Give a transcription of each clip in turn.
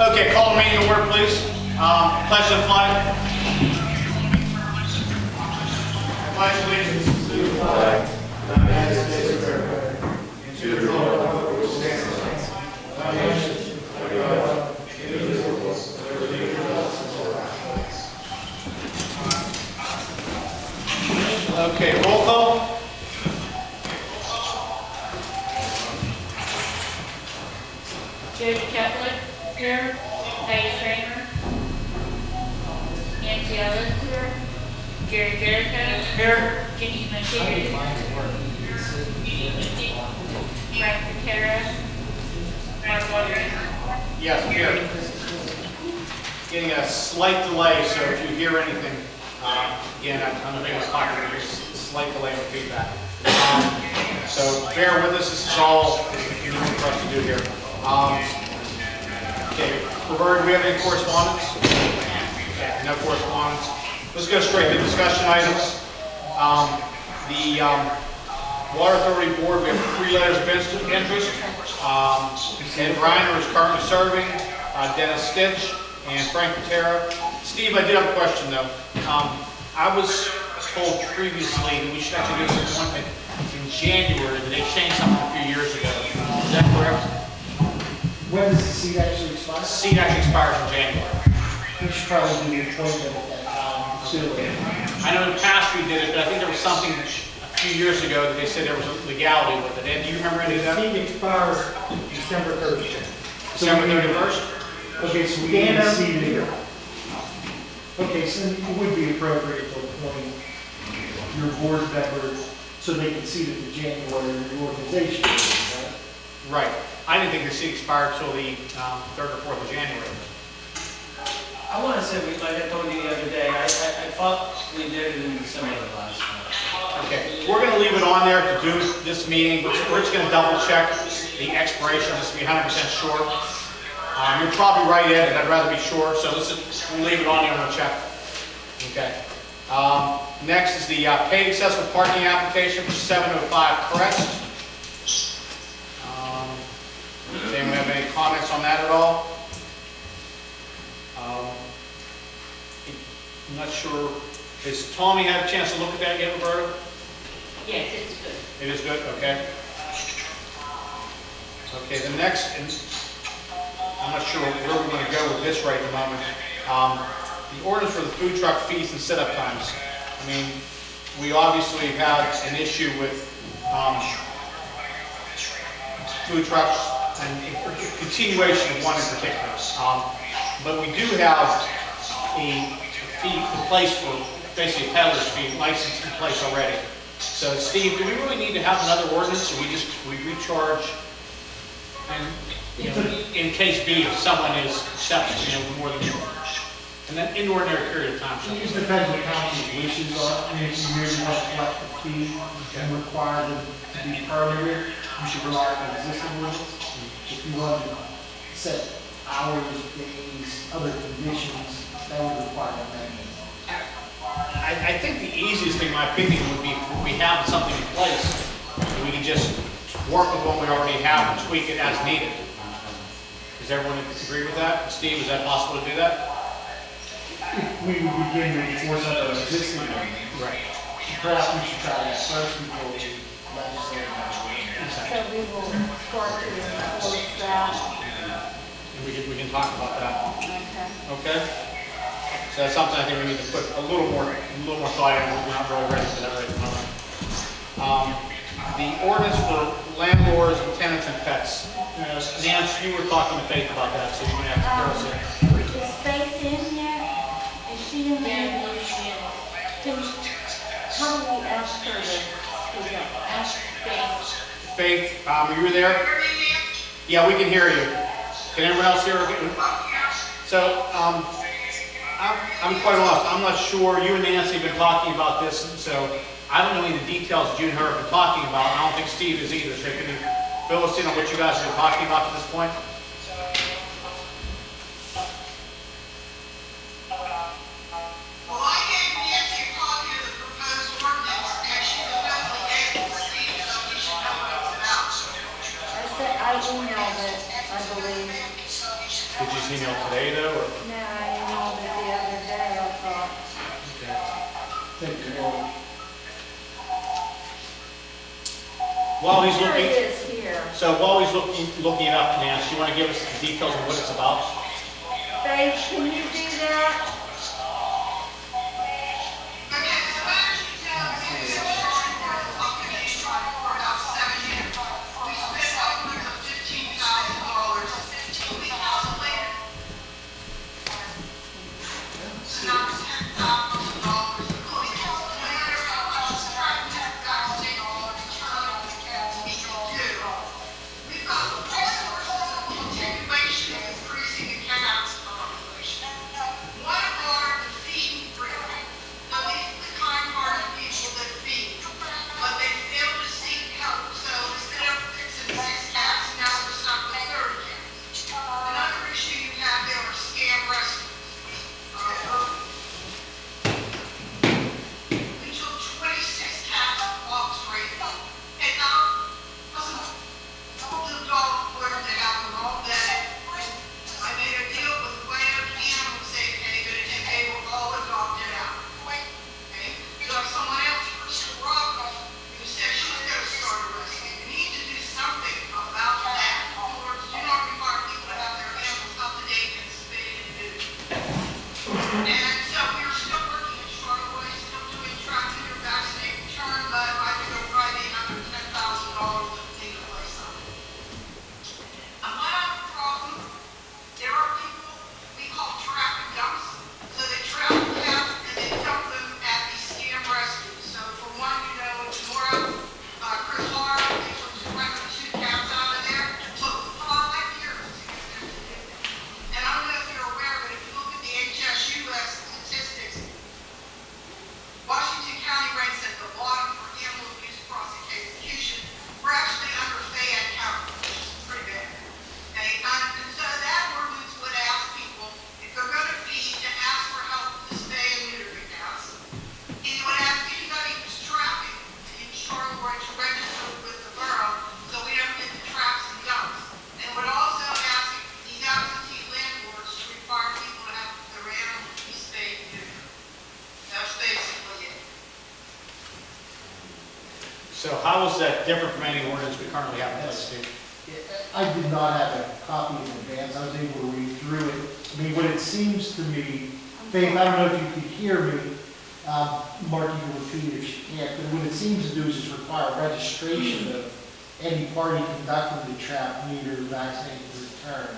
Okay, call the meeting to order, please. Pledge to the flag. I pledge allegiance to the flag of the United States of America and to the republic which stands one nation under God, indivisible, with liberty and justice for all. Okay, roll call. Jody Kepler, here. Heidi Kramer. Nancy Ellis, here. Gary Jericho, here. Jenny McKinney. Frank Patera. Mark Waters. Yes, I'm here. Getting a slight delay, so if you hear anything, again, I'm going to make a copy of this slight delay in feedback. So bear with us. This is all you need for us to do here. Okay, Roberta, do we have any correspondence? Okay, no correspondence. Let's go straight to discussion items. The Water Authority Board, we have 3 letters of interest. Ed Reiner is currently serving, Dennis Stitch, and Frank Patera. Steve, I did have a question though. I was told previously that we should actually do this appointment in January, but they changed something a few years ago. Is that correct? When does the seat actually expire? The seat actually expires in January. We should probably do the appointment at that time, too. I know in the past we did it, but I think there was something a few years ago that they said there was a legality with it. Ed, do you remember any of that? The seat expires December 30th. December 31st? Okay, so we need a seat here. Okay, so it would be appropriate to appoint your board members so they can see that the January reorganization meeting, right? Right. I didn't think the seat expired until the 3rd or 4th of January. I want to say, like I told you the other day, I thought we did it in December last time. Okay, we're going to leave it on there to do this meeting. We're just going to double check the expiration just to be 100% sure. You're probably right, Ed, and I'd rather be sure, so we'll leave it on there and we'll check. Okay. Next is the paid accessible parking application for 705 Crest. Does anyone have any comments on that at all? I'm not sure. Has Tommy had a chance to look at that yet, Roberta? Yes, it's good. It is good, okay. Okay, the next, and I'm not sure where we're going to go with this right at the moment. The orders for the food truck fees and sit-up times. I mean, we obviously have an issue with food trucks and continuation of one in particular. But we do have a fee in place for basically a peddler's fee license in place already. So Steve, do we really need to have another ordinance, or we recharge and in case B if someone is accepted, more than and then in ordinary period of time? It just depends on what council's wishes are. I mean, if you really want to collect the fee and require them to be permitted, you should rely on existing ordinance. If you want to set hours, days, other conditions, that would require an amendment. I think the easiest thing, in my opinion, would be if we have something in place, and we can just work with what we already have and tweak it as needed. Does everyone agree with that? Steve, is that possible to do that? If we would begin to enforce our existing ordinance, Right. perhaps we should try that first before we legislate that. So we will start to enforce that. We can talk about that. Okay. Okay? So that's something I think we need to put a little more thought in. We're not really ready for that right at the moment. The ordinance for landlords and tenants and pets. Nance, you were talking to Faith about that, so you're going to have to tell us it. Is Faith in there? Is she in there? How do we ask her to speak up? Ask Faith. Faith, you were there? Yeah, we can hear you. Can everyone else hear her? So, I'm quite lost. I'm not sure. You and Nancy have been talking about this, so I don't know any of the details that you and her have been talking about. I don't think Steve is either. So can you fill us in on what you guys have been talking about to this point? I emailed it, I believe. Did you just email today though, or? No, I emailed it the other day, I thought. Thank you, Lord. While he's Here looking, it is here. so while he's looking it up, Nancy, you want to give us the details of what it's about? Faith, can you do that? And so we're still working in Charleroi, still doing tracking your vaccinate return, but I think it'll probably be another $10,000 to take place on it. I might have a problem. There are people we call trap and dumps. So they trap the cats and they dump them at these scam rescues. So for one, you know, in Nora, Chris Hart, they took 2 cats out of there. Took 5 years to get them to do that. And I don't know if you're aware, but if you look at the HSUS statistics, Washington County ranks at the bottom for animal abuse prosecution. We're actually under Fayette County, which is pretty bad. Okay, and so that ordinance would ask people, if they're going to feed, to ask for help to spay and neuter the cats. And it would ask anybody who's trapping in Charleroi to register with the borough, so we don't get the traps and dumps. And it would also ask these absentee landlords to require people to have their animals be spayed and neutered. That's basically it. So how is that different from any ordinance we currently have in place, Steve? I did not have a copy in advance, I was able to read through it. I mean, what it seems to me, Faith, I don't know if you could hear me, Mark, you can repeat if you can't, but what it seems to do is just require registration of any party conducting the trap, neuter, vaccinate, return.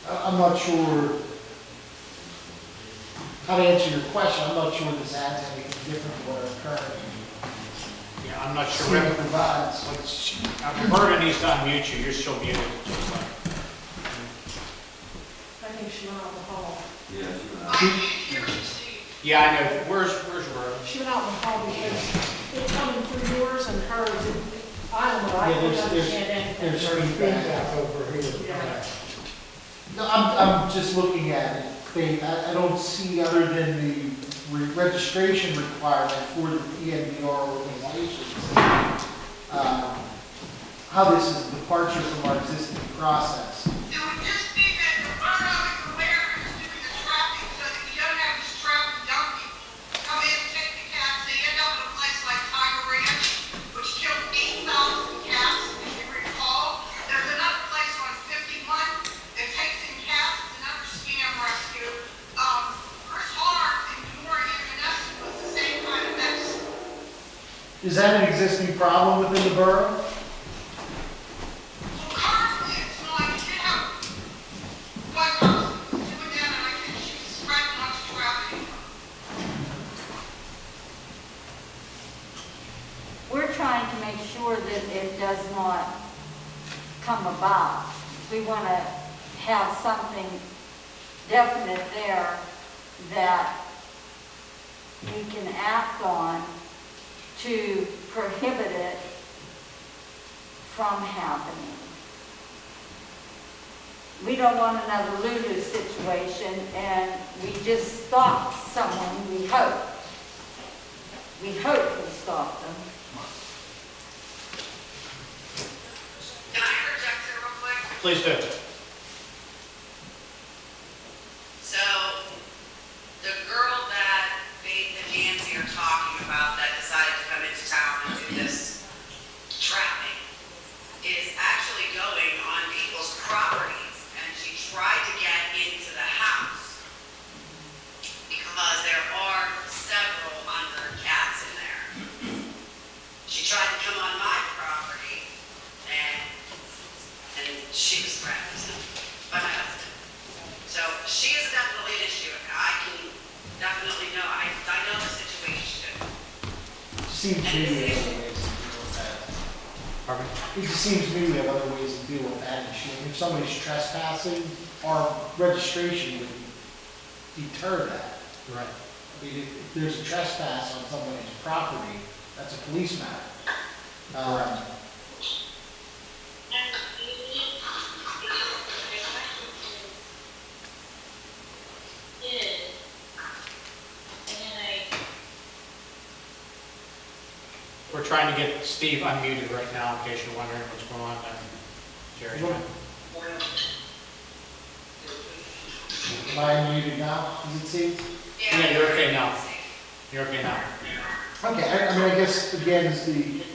I'm not sure how to answer your question. I'm not sure this adds anything different to what our current Yeah, I'm not sure. scheme provides. Roberta needs to unmute you, you're still muted. I think she went out in the hall. I can't hear you, Steve. Yeah, I know. Where's Roberta? She went out in the hall because it's coming through yours and hers, and I don't know, I Yeah, don't there's understand anything. There's feedback over here. Yeah. No, I'm just looking at it, Faith, I don't see other than the registration requirement for the PNBR organizations, how this is a departure from our existing process. It would just be that the borough is aware who's doing the trapping, so that you don't have these trap and dump people come in and take the cats. They end up in a place like Tiger Ranch, which killed 8,000 cats, if you recall. There's another place on 51 that takes in cats, it's another scam rescue. Chris Hart and Nora Vanessa was the same kind of mess. Is that an existing problem within the borough? Well, currently, it's not. You did have one person who's doing that, and I think she was spreading much trapping. We're trying to make sure that it does not come about. We want to have something definite there that we can act on to prohibit it from happening. We don't want another Lulu situation, and we just stop someone, we hope. We hope we stop them. And I interject here Please do. So, the girl that Faith and Nancy are talking about that decided to come into town and do this trapping is actually going on people's properties, and she tried to get into the house because there are several hundred cats in there. She tried to come on my property, and she was threatened by my husband. So she is definitely an issue. I can definitely know. I know the situation. Seems to me we have other ways to deal with that. Pardon? It just seems to me we have other ways to deal with that issue. If somebody's trespassing, our registration would deter that. Right. I mean, if there's a trespass on somebody's property, that's a police matter. We're trying to get Steve unmuted right now, in case you're wondering what's going on there. Jerry. Am I unmuted now? Does it seem? Yeah, you're okay now. You're okay now. Okay, I mean, I guess, again, is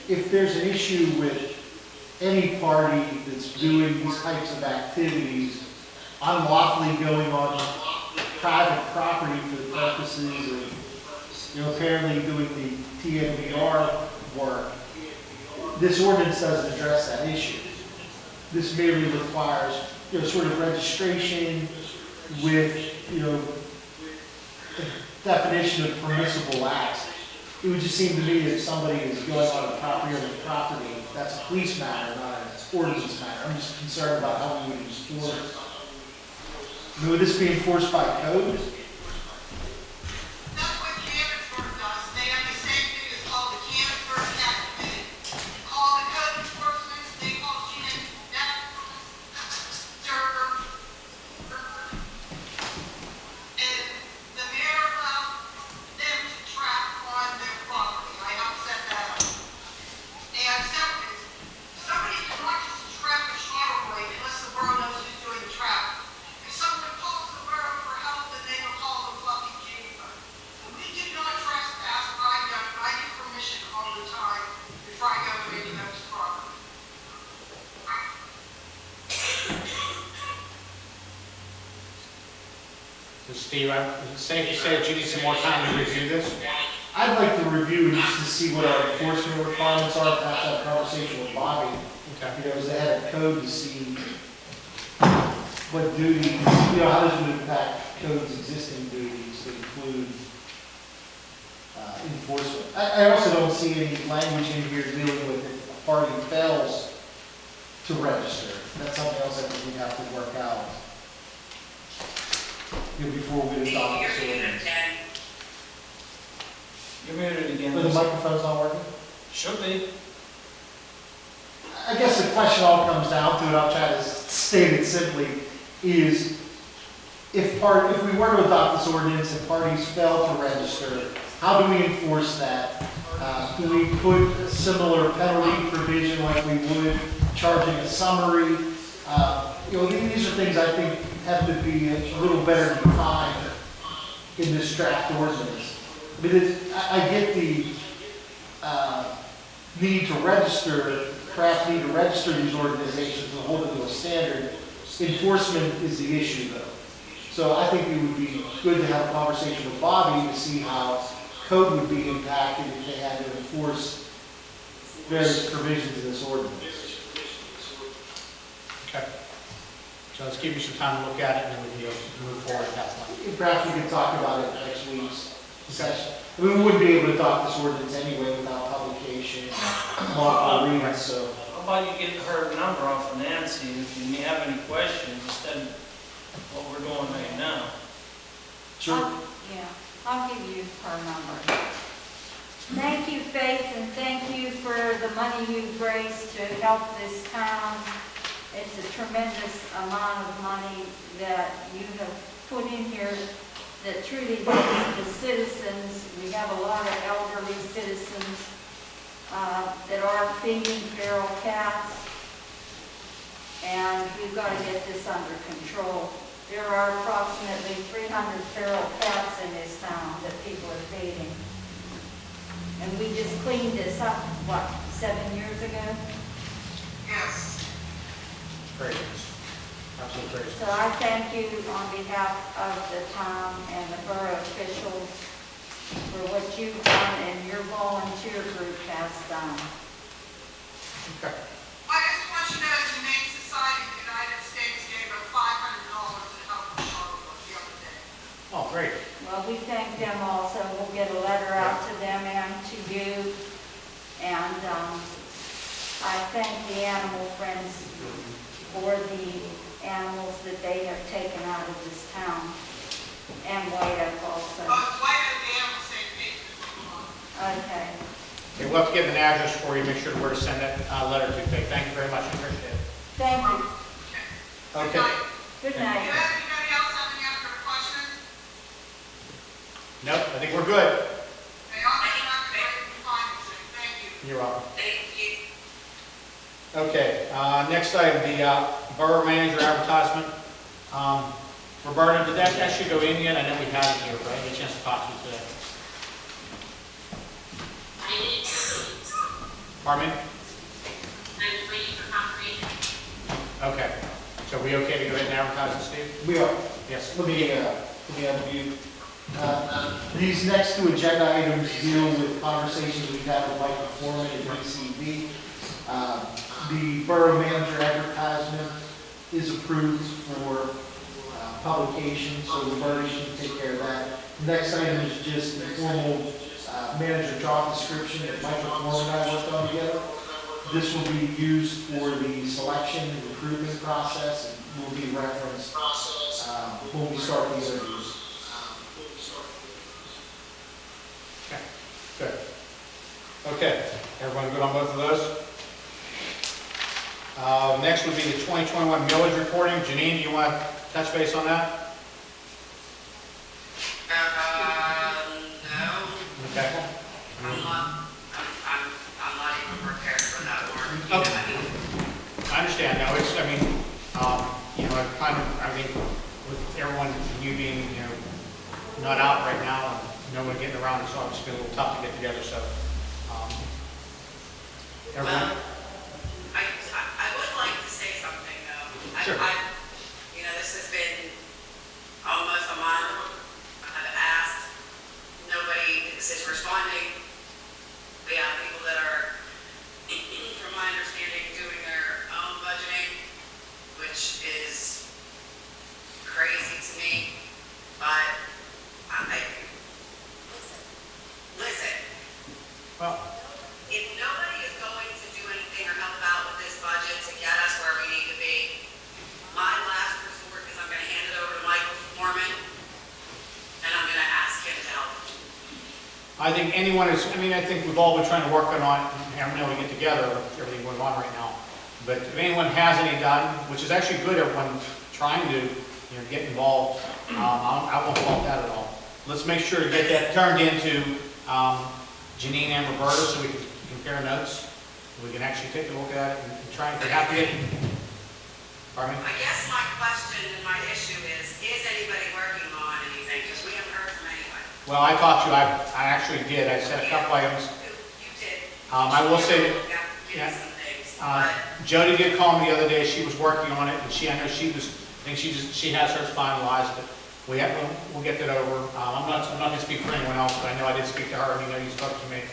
if there's an issue with any party that's doing these types of activities, unlawfully going on private property for the purposes of, apparently doing the TNVR work, this ordinance doesn't address that issue. This merely requires, sort of registration with, definition of permissible acts. It would just seem to me that if somebody is going on a property or the property, that's a police matter, not an ordinance matter. I'm just concerned about how we would enforce. Would this be enforced by code? That's what Canonsburg does. They have the same thing as called the Canonsburg Cat Committee. Call the code enforcement, they call Shannon, and the mayor allowed them to trap on their property. I helped set that up. And somebody cannot just trap a Charleroi unless the borough knows who's doing the trapping. If someone calls the borough for help, then they will call the fucking chamber. We do not trespass where I go. I get permission all the time before I go to anybody's property. So Steve, is it safe to say that you need some more time to review this? I'd like to review just to see what our enforcement requirements are, perhaps have a conversation with Bobby, Okay. as the head of code to see what duties, how does it impact code's existing duties to include enforcement. I also don't see any language in here dealing with if a party fails to register. That's something else I think we have to work out. Before we adopt this ordinance. You're muted again. But the microphone's not working? Should be. I guess the question all comes down to, and I'll try to state it simply, is if we were to adopt this ordinance and parties fail to register, how do we enforce that? Do we put a similar penalty provision like we would charging a summary? These are things I think have to be a little better defined in this draft ordinance. I get the need to register, perhaps need to register these organizations and hold them to a standard. Enforcement is the issue, though. So I think it would be good to have a conversation with Bobby to see how code would be impacted if they had to enforce various provisions of this ordinance. Okay. So let's give you some time to look at it, and then we can move forward at that point. Perhaps we could talk about it next week's session. We wouldn't be able to adopt this ordinance anyway without publication, multiple readings, so. How about you get her number off of Nancy, and if you have any questions, instead of what we're doing right now. Sure. I'll give you her number. Thank you, Faith, and thank you for the money you've raised to help this town. It's a tremendous amount of money that you have put in here that truly helps the citizens. We have a lot of elderly citizens that are feeding feral cats. And and you've got to get this under control. There are approximately 300 feral cats in this town that people are feeding. And we just cleaned this up, what, 7 years ago? Yes. Great. Absolutely great. So I thank you on behalf of the town and the borough officials for what you've done and your volunteer group has done. Okay. I just want you to know the Humane Society of the United States gave us $500 to help with Charleroi the other day. Oh, great. Well, we thank them also. We'll get a letter out to them and to you. And I thank the animal friends for the animals that they have taken out of this town. And White Oak also. White Oak Dam was saying they could Okay. Okay, we'll have to get an address for you, make sure where to send that letter to. Okay, thank you very much, I appreciate it. Thank you. Okay. Good Does night. anybody else have any other questions? Nope, I think we're good. They all have to wait for finals. Thank you. You're welcome. Thank you. Okay, next item, the borough manager advertisement. Roberta, did that actually go in yet? I know we had it here, but I didn't get a chance to talk to you today. Pardon me? I'm waiting for confirmation. Okay, so we okay to go ahead and advertise it, Steve? We are. Yes. Let me unmute. These next two agenda items deal with conversations we've had with Michael Foreman at DCV. The borough manager advertisement is approved for publication, so the borough should take care of that. The next item is just the formal manager job description that Michael Foreman and I worked on together. This will be used for the selection and recruitment process and will be referenced when we start the interviews. Okay, good. Okay, everyone good on both of those? Next would be the 2021 millage reporting. Janine, do you want to touch base on that? No. Okay. I'm not even prepared for that word. You know, Okay. I mean, I understand. No, it's, I mean, you know, I think with everyone, you being, you know, not out right now, and no one getting around, it's obviously a little tough to get together, so, everyone, well, I would like to say something though. Sure. You know, this has been almost a month. I've asked, nobody is responding. We have people that are, from my understanding, doing their own budgeting, which is crazy to me, but listen, well, if nobody is going to do anything or help out with this budget to get us where we need to be, my last resort is I'm gonna hand it over to Michael Foreman, and I'm gonna ask him to help. I think anyone is, I mean, I think we've all been trying to work on, and we know we get together with everything going on right now. But if anyone has any done, which is actually good, everyone trying to, you know, get involved, I won't fault that at all. Let's make sure to get that turned into Janine and Roberta so we can compare notes. We can actually take a look at it and try and have to get, pardon me? I guess my question and my issue is anybody working on anything? Because we haven't heard from anybody. Well, I talked to you, I actually did, I said a couple items. You did. I will say that, Give yeah. me some things, but Jody did call me the other day, she was working on it, and I know she has hers finalized, but we'll get that over. I'm not gonna speak for anyone else, but I know I did speak to her, and you know, you spoke to me.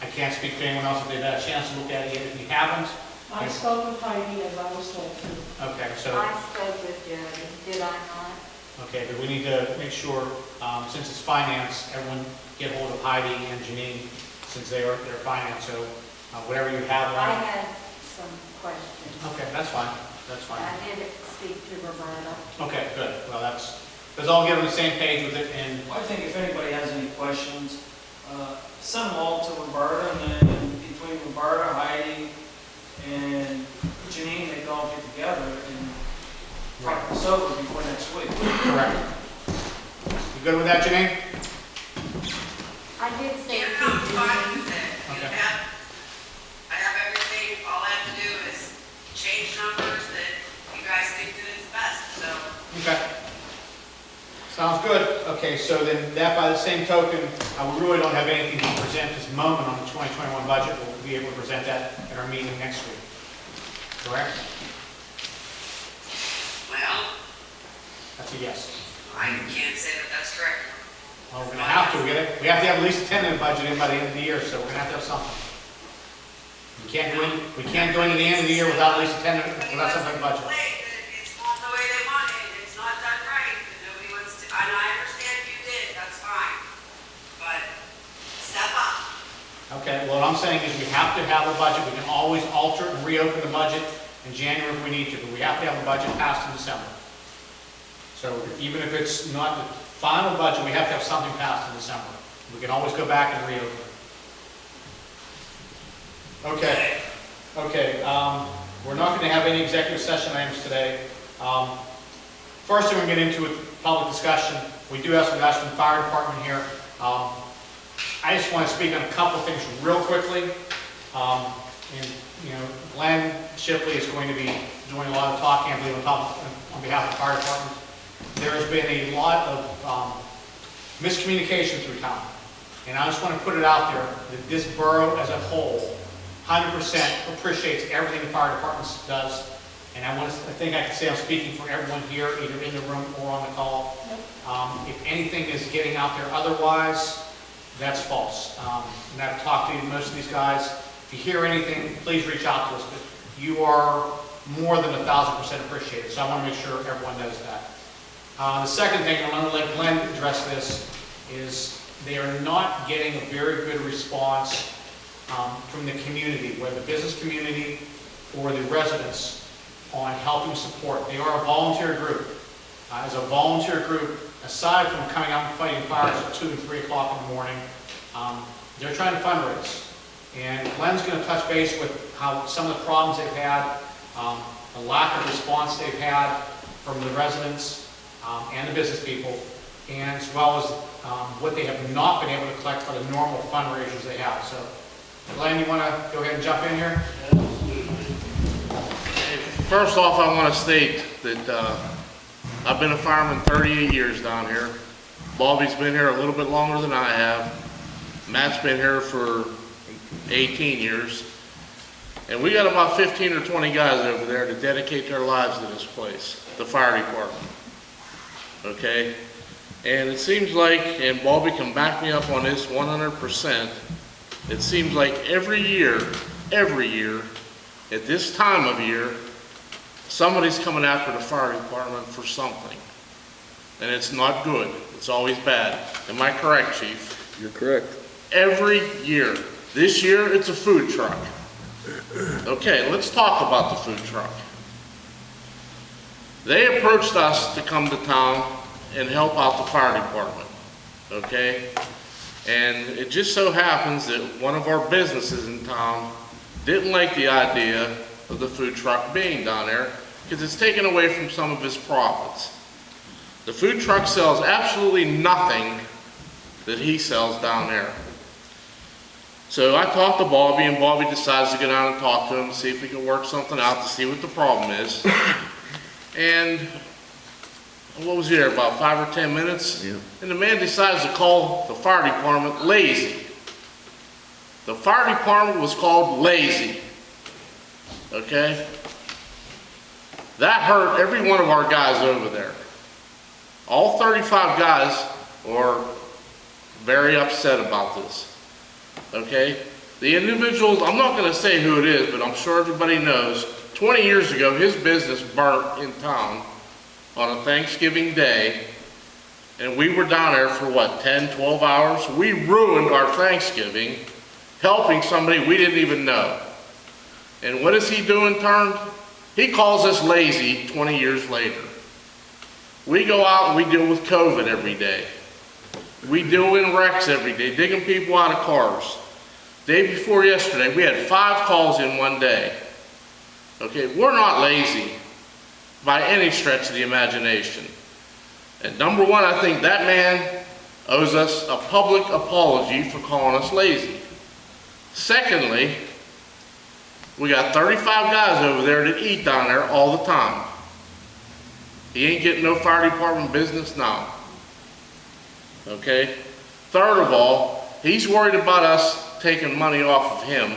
I can't speak for anyone else if they've had a chance to look at it yet. If you haven't, I spoke with Heidi as I was told to. okay, so, I spoke with Jody, did I not? okay, but we need to make sure, since it's finance, everyone get hold of Heidi and Janine, since they're finance, so whatever you have I on it. had some questions. Okay, that's fine, that's fine. I did speak to Roberta. Okay, good, well, let's all get on the same page with it, and, I think if anybody has any questions, send them all to Roberta, and then between Roberta, Heidi, and Janine, they can all get together and talk this over before next week. correct. You good with that, Janine? I did say yeah, to no, I'm fine Janine, with it. Okay. I have everything, all I have to do is change numbers, Okay. Sounds good. Okay, so then that by the same token, we really don't have anything to present this moment on the 2021 budget. We'll be able to present that at our meeting next week. Correct? Well, That's a yes. I can't say that that's correct. Well, we're gonna have to. We have to have at least a tentative budget in by the end of the year, so we're gonna have to have something. We can't go into the end of the year without at least a tentative, without something budget. It's not the way they want it, it's not done right, and nobody wants to, and I understand you did, that's fine. But step up. Okay, well, what I'm saying is we have to have a budget. We can always alter and reopen the budget in January if we need to, but we have to have a budget passed in December. So even if it's not the final budget, we have to have something passed in December. We can always go back and reopen. Okay. We're not going to have any executive session items today. First thing we're going to get into is public discussion. We do have some guys from the fire department here. I just want to speak on a couple of things real quickly. Glenn Shipley is going to be doing a lot of talking, I believe, on behalf of the fire department. There has been a lot of miscommunication through town. And I just want to put it out there that this borough as a whole 100% appreciates everything the fire department does. And I think I can say I'm speaking for everyone here, either in the room or on the call. If anything is getting out there otherwise, that's false. And I've talked to most of these guys. If you hear anything, please reach out to us. But you are more than 1,000% appreciated. So I want to make sure everyone knows that. The second thing, I'm going to let Glenn address this, is they are not getting a very good response from the community, whether the business community or the residents, on helping support. They are a volunteer group. As a volunteer group, aside from coming out and fighting fires at 2 and 3 o'clock in the morning, they're trying to fundraise. And Glenn's going to touch base with how some of the problems they've had, the lack of response they've had from the residents and the business people, and as well as what they have not been able to collect for the normal fundraisers they have. So, Glenn, you want to go ahead and jump in here? First off, I want to state that I've been a fireman 38 years down here. Bobby's been here a little bit longer than I have. Matt's been here for 18 years. And we got about 15 or 20 guys over there to dedicate their lives to this place, the fire department. Okay? And it seems like, and Bobby can back me up on this 100%, it seems like every year, at this time of year, somebody's coming after the fire department for something. And it's not good. It's always bad. Am I correct, Chief? You're correct. Every year. This year, it's a food truck. Okay, let's talk about the food truck. They approached us to come to town and help out the fire department. Okay? And it just so happens that one of our businesses in town didn't like the idea of the food truck being down there because it's taken away from some of his profits. The food truck sells absolutely nothing that he sells down there. So I talked to Bobby, and Bobby decides to go down and talk to him and see if we can work something out to see what the problem is. And what was he there, about 5 or 10 minutes? Yeah. And the man decides to call the fire department lazy. The fire department was called lazy. Okay? That hurt every one of our guys over there. All 35 guys were very upset about this. Okay? The individuals, I'm not going to say who it is, but I'm sure everybody knows, 20 years ago, his business burnt in town on a Thanksgiving day, and we were down there for what, 10, 12 hours? We ruined our Thanksgiving helping somebody we didn't even know. And what does he do in turn? He calls us lazy 20 years later. We go out and we deal with COVID every day. We deal in wrecks every day, digging people out of cars. Day before yesterday, we had 5 calls in one day. Okay, we're not lazy by any stretch of the imagination. And number one, I think that man owes us a public apology for calling us lazy. Secondly, we got 35 guys over there that eat down there all the time. He ain't getting no fire department business now. Okay? Third of all, he's worried about us taking money off of him.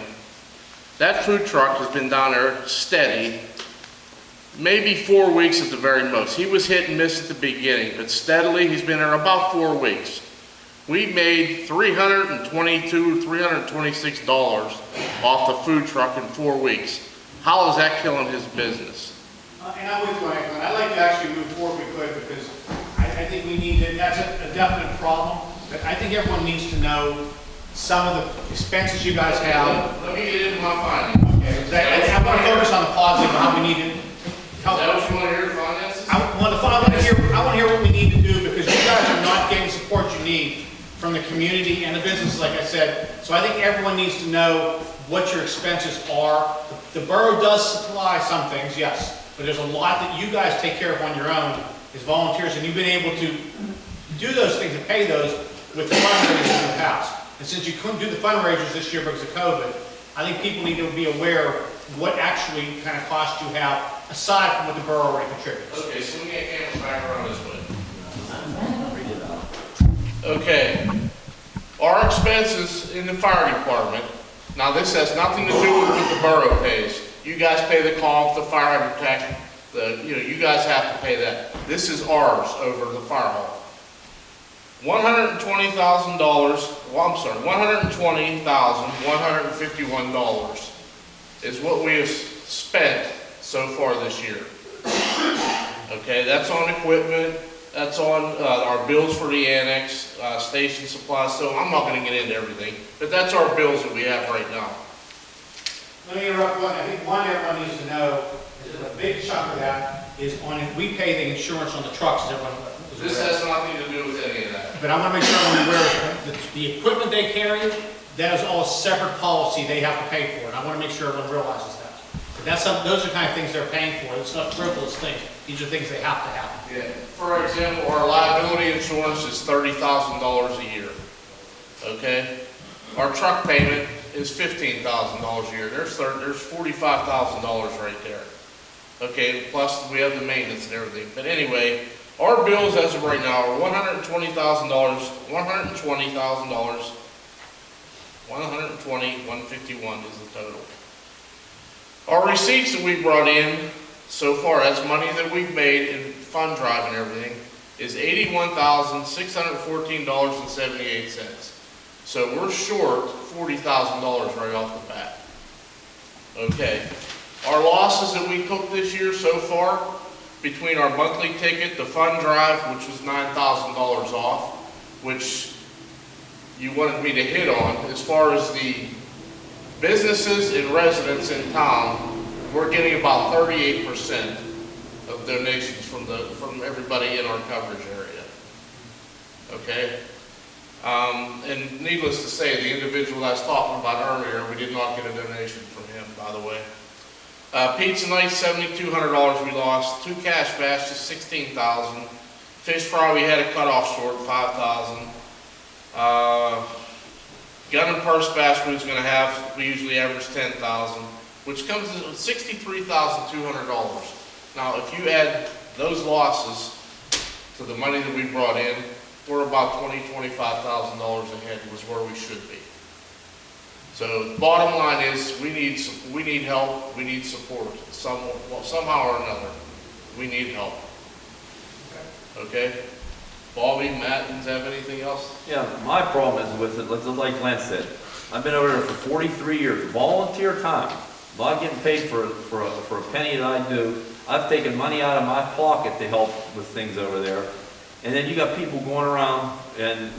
That food truck has been down there steady, maybe 4 weeks at the very most. He was hit and miss at the beginning, but steadily he's been there about 4 weeks. We made $322, $326 off the food truck in 4 weeks. How is that killing his business? And I'm with you on that, Glenn. I'd like to actually move forward if we could, because I think we need to, that's a definite problem, but I think everyone needs to know some of the expenses you guys have. Let me get into my findings. Okay, I want to focus on the positive, and how we need to help. Is that what you want to hear, finances? I want to hear what we need to do, because you guys are not getting support you need from the community and the businesses, like I said. So I think everyone needs to know what your expenses are. The borough does supply some things, yes, but there's a lot that you guys take care of on your own as volunteers, and you've been able to do those things and pay those with the fundraisers in the past. And since you couldn't do the fundraisers this year because of COVID, I think people need to be aware of what actually kind of costs you have aside from what the borough already contributes. Okay, so we get cameras back around this way. Okay, our expenses in the fire department, now this has nothing to do with what the borough pays. You guys pay the cost, the fire hydrant tax, you guys have to pay that. This is ours over the fire hall. $120,000, well, I'm sorry, $120,151 is what we have spent so far this year. Okay, that's on equipment, that's on our bills for the annex, station supplies, so I'm not going to get into everything, but that's our bills that we have right now. Let me interrupt one. I think one everyone needs to know is that a big chunk of that is on, we pay the insurance on the trucks, as everyone is aware. This has nothing to do with any of that. But I want to make sure everyone's aware of the equipment they carry, that is all a separate policy they have to pay for, and I want to make sure everyone realizes that. But those are the kind of things they're paying for. It's not frivolous things. These are things they have to have. Yeah. For example, our liability insurance is $30,000 a year. Okay? Our truck payment is $15,000 a year. There's $45,000 right there. Okay, plus we have the maintenance and everything. But anyway, our bills as of right now are $120,000, $120,000, $151 is the total. Our receipts that we brought in so far, that's money that we've made in fund drive and everything, is $81,614.78. So we're short $40,000 right off the bat. Okay. Our losses that we took this year so far, between our monthly ticket, the fund drive, which was $9,000 off, which you wanted me to hit on, as far as the businesses and residents in town, we're getting about 38% of donations from everybody in our coverage area. Okay? And needless to say, the individual I was talking about earlier, we did not get a donation from him, by the way. Pizza night, $7,200 we lost. 2 cash bash is $16,000. Fish fry, we had a cutoff short, $5,000. Gun and purse bash we was going to have, we usually average $10,000, which comes to $63,200. Now, if you add those losses to the money that we brought in, we're about $20,000, $25,000 ahead was where we should be. So the bottom line is we need help, we need support, somehow or another. We need help. Okay? Bobby, Matt, does have anything else? Yeah, my problem is with it, like Glenn said, I've been over there for 43 years, volunteer time, not getting paid for a penny that I do. I've taken money out of my pocket to help with things over there. And then you got people going around and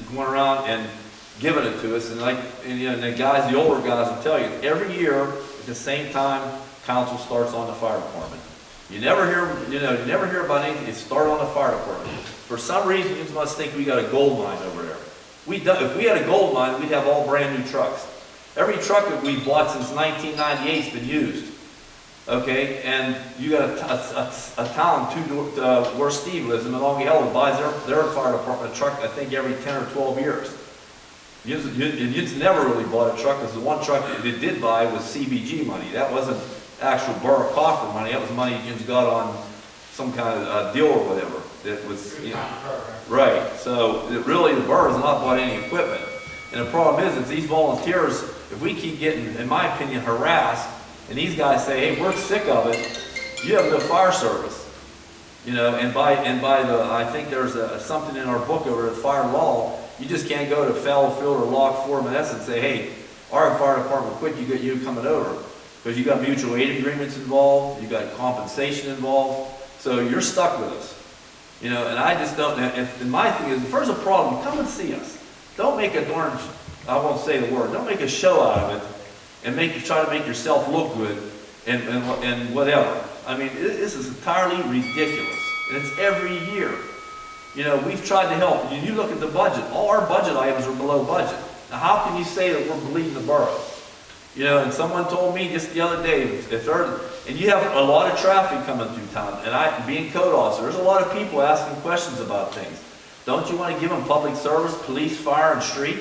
giving it to us, and the guys, the older guys will tell you, every year at the same time, council starts on the fire department. You never hear about anything. You start on the fire department. For some reason, you must think we got a gold mine over there. If we had a gold mine, we'd have all brand new trucks. Every truck that we bought since 1998 has been used. Okay, and you got a town where Steve lives in Monongahela buys their fire department truck, I think, every 10 or 12 years. You'd never really bought a truck, because the one truck that it did buy was CBG money. That wasn't actual borough coffers money. That was money you just got on some kind of deal or whatever that was, you know. Right, so really the borough's not bought any equipment. And the problem is these volunteers, if we keep getting, in my opinion, harassed, and these guys say, hey, we're sick of it, you have no fire service. You know, and by the, I think there's something in our book over at fire law, you just can't go to Fallowfield or Lock Four and say, hey, our fire department quit, you get you coming over. Because you got mutual aid agreements involved, you got compensation involved, so you're stuck with us. You know, and I just don't, and my thing is, if there's a problem, come and see us. Don't make a darn, I won't say the word, don't make a show out of it, and try to make yourself look good, and whatever. I mean, this is entirely ridiculous, and it's every year. You know, we've tried to help. You look at the budget, all our budget items are below budget. Now, how can you say that we're bleeding the borough? You know, and someone told me just the other day, and you have a lot of traffic coming through town, and being code officer, there's a lot of people asking questions about things. Don't you want to give them public service, police, fire, and street?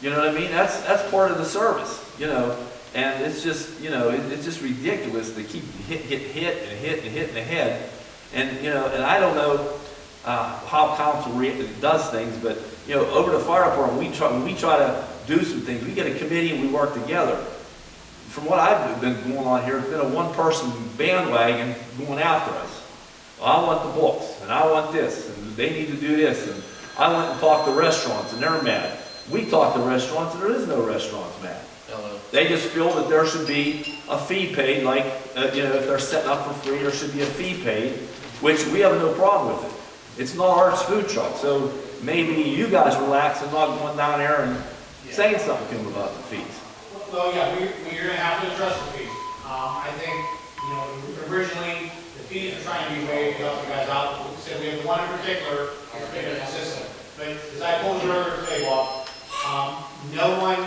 You know what I mean? That's part of the service, you know. And it's just, you know, it's just ridiculous to keep get hit in the head. And, you know, and I don't know how council does things, but, you know, over the fire department, when we try to do some things, we get a committee and we work together. From what I've been going on here, it's been a one-person bandwagon going after us. I want the books, and I want this, and they need to do this, and I went and talked to restaurants, and they're mad. We talked to restaurants, and there is no restaurants mad. They just feel that there should be a fee paid, like, you know, if they're setting up for free, there should be a fee paid, which we have no problem with it. It's not our food truck, so maybe you guys relax and not going down there and saying something to them about the fees. Well, yeah, we're going to have to address the fees. I think, you know, originally, the fees are trying to be waived to help you guys out. So we have the one in particular, it's been consistent. But as I told you earlier today, Bob, no one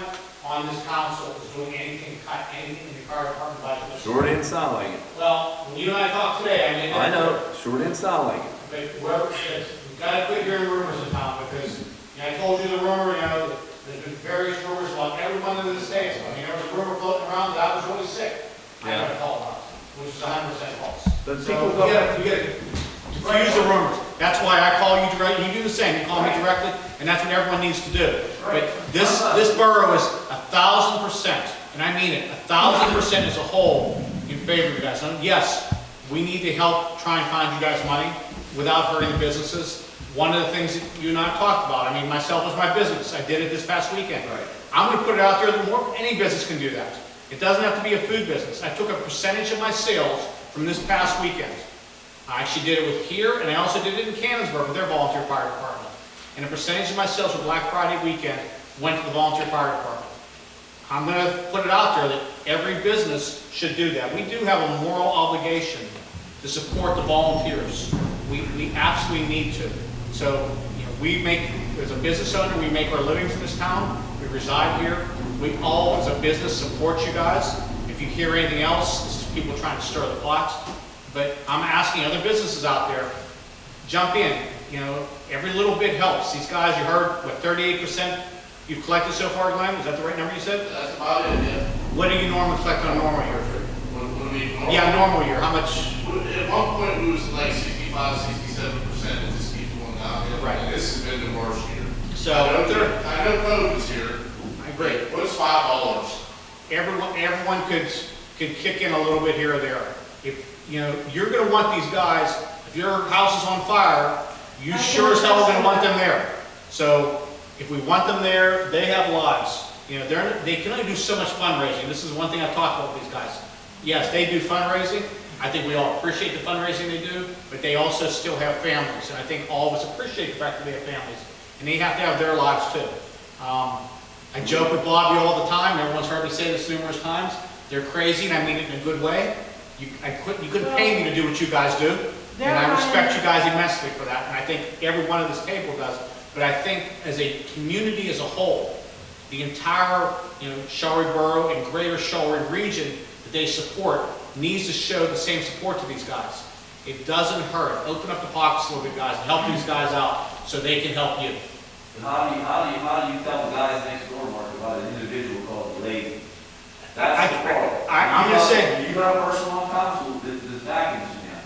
on this council is doing anything to cut anything in the fire department budget. Sure didn't sound like it. Well, when you and I talked today, I know, sure didn't sound like it. But we've got to quit hearing rumors in town, because, you know, I told you the rumor, you know, there's been various rumors about everyone in the states. I mean, there was a rumor floating around that I was really sick. I got a call about it, which is 100% false. But So people you get to diffuse the rumors. That's why I call you directly. You do the same. You call me directly, and that's what everyone needs to do. But this borough is 1,000%, and I mean it, 1,000% as a whole in favor of you guys. And yes, we need to help try and find you guys money without hurting the businesses. One of the things that you and I talked about, I mean, myself was my business. I did it this past weekend. I'm going to put it out there that any business can do that. It doesn't have to be a food business. I took a percentage of my sales from this past weekend. I actually did it with here, and I also did it in Canonsburg with their volunteer fire department. And a percentage of my sales for Black Friday weekend went to the volunteer fire department. I'm going to put it out there that every business should do that. We do have a moral obligation to support the volunteers. We absolutely need to. So, you know, we make, as a business owner, we make our livings in this town. We reside here. We all, as a business, support you guys. If you hear anything else, this is people trying to stir the pot. But I'm asking other businesses out there, jump in. You know, every little bit helps. These guys, you heard, what, 38% you've collected so far, Glenn? Is that the right number you said? That's about it, yeah. What do you normally collect on a normal year? What do you mean, normal? Yeah, normal year. How much? At one point, we was like 65, 67%, and just keep going down. Right. And this has been the worst year. So, I know COVID's here. I agree. What's $5? Everyone could kick in a little bit here or there. If, you know, you're going to want these guys, if your house is on fire, you sure as hell are going to want them there. So, if we want them there, they have lives. You know, they can only do so much fundraising. This is one thing I've talked about with these guys. Yes, they do fundraising. I think we all appreciate the fundraising they do, but they also still have families. And I think all of us appreciate the fact that they have families. And they have to have their lives too. I joke with Bobby all the time. Everyone's heard me say this numerous times. They're crazy, and I mean it in a good way. You couldn't pay me to do what you guys do. And I respect you guys immensely for that. And I think every one of this table does. But I think as a community as a whole, the entire, you know, Charleroi Borough and greater Charleroi region that they support needs to show the same support to these guys. It doesn't hurt. Open up the pockets a little bit, guys, and help these guys out so they can help you. And how do you tell the guys next door, Mark, about an individual called lazy? That's the problem. I'm just saying. You got a person on council that's backing you now.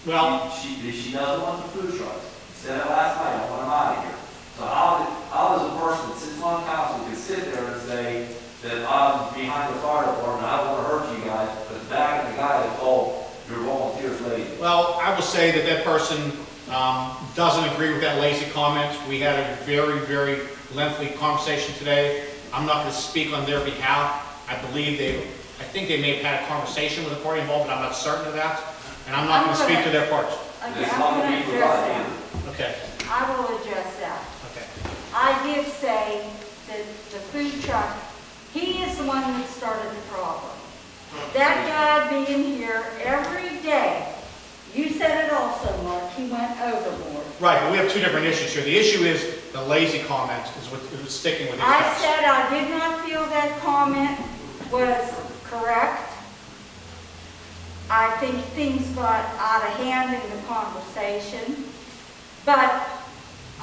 Well, She doesn't want the food trucks. Said it last night, I want them out of here. So how does a person that sits on council can sit there and say that I'm behind the fire department, I don't want to hurt you guys, but back the guy that called your volunteers lazy? well, I will say that that person doesn't agree with that lazy comment. We had a very, very lengthy conversation today. I'm not going to speak on their behalf. I think they may have had a conversation with the party involved, but I'm not certain of that. And I'm not going to speak to their parts. Okay, It's I'm not going gonna to be address provided that. either. Okay, I will address that. okay. I did say that the food truck, he is the one that started the problem. That guy being here every day, you said it also, Mark, he went overboard. Right, but we have two different issues here. The issue is the lazy comment is what is sticking with these I guys. said I did not feel that comment was correct. I think things got out of hand in the conversation, but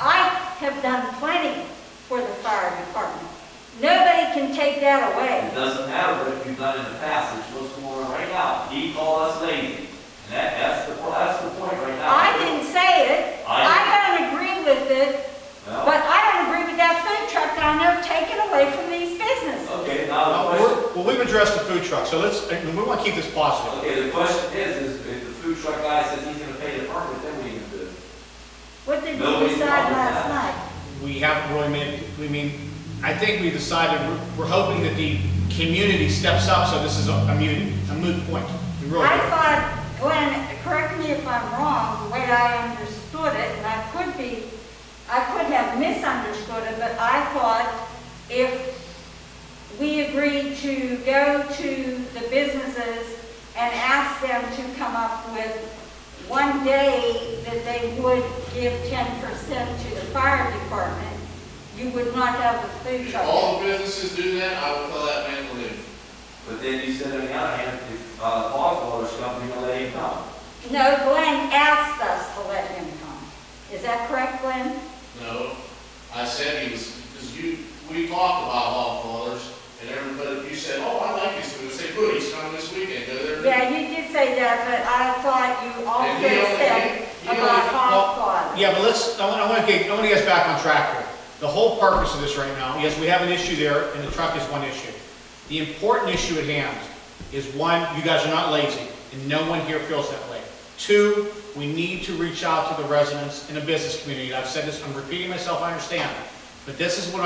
I have done plenty for the fire department. Nobody can take that away. It doesn't matter what you've done in the past, it's what's going on right now. He called us lazy. And that's the point right now. I didn't say it. I don't agree with it, Well, but I don't agree with that food truck that I know taken away from these businesses. okay, now the question. Well, we've addressed the food truck, so we want to keep this positive. Okay, the question is if the food truck guy says he's gonna pay the permit, then what are you gonna do? What did we Nobody's decide problem with last that. night? We haven't really I think we decided, we're hoping that the community steps up, so this is a moot point. We really I do. thought, Glenn, correct me if I'm wrong, the way I understood it, and I could have misunderstood it, but I thought if we agreed to go to the businesses and ask them to come up with one day that they would give 10% to the fire department, you would not have the food truck. All the businesses do that, I would tell that man to leave. But then you said on the other hand, if Hogwater's company gonna let him come. No, Glenn asked us to let him come. Is that correct, Glenn? No, I said he was, because we talked about hog fathers, and everybody, you said, oh, I like his food, say, good, he's coming this weekend, go there. Yeah, you did say that, but I thought you also And he only- said he about only- hog fodder. Yeah, but I want to get us back on track here. The whole purpose of this right now, yes, we have an issue there, and the truck is one issue. The important issue at hand is, one, you guys are not lazy, and no one here feels that way. Two, we need to reach out to the residents in the business community. I've said this, I'm repeating myself, I understand. But this is what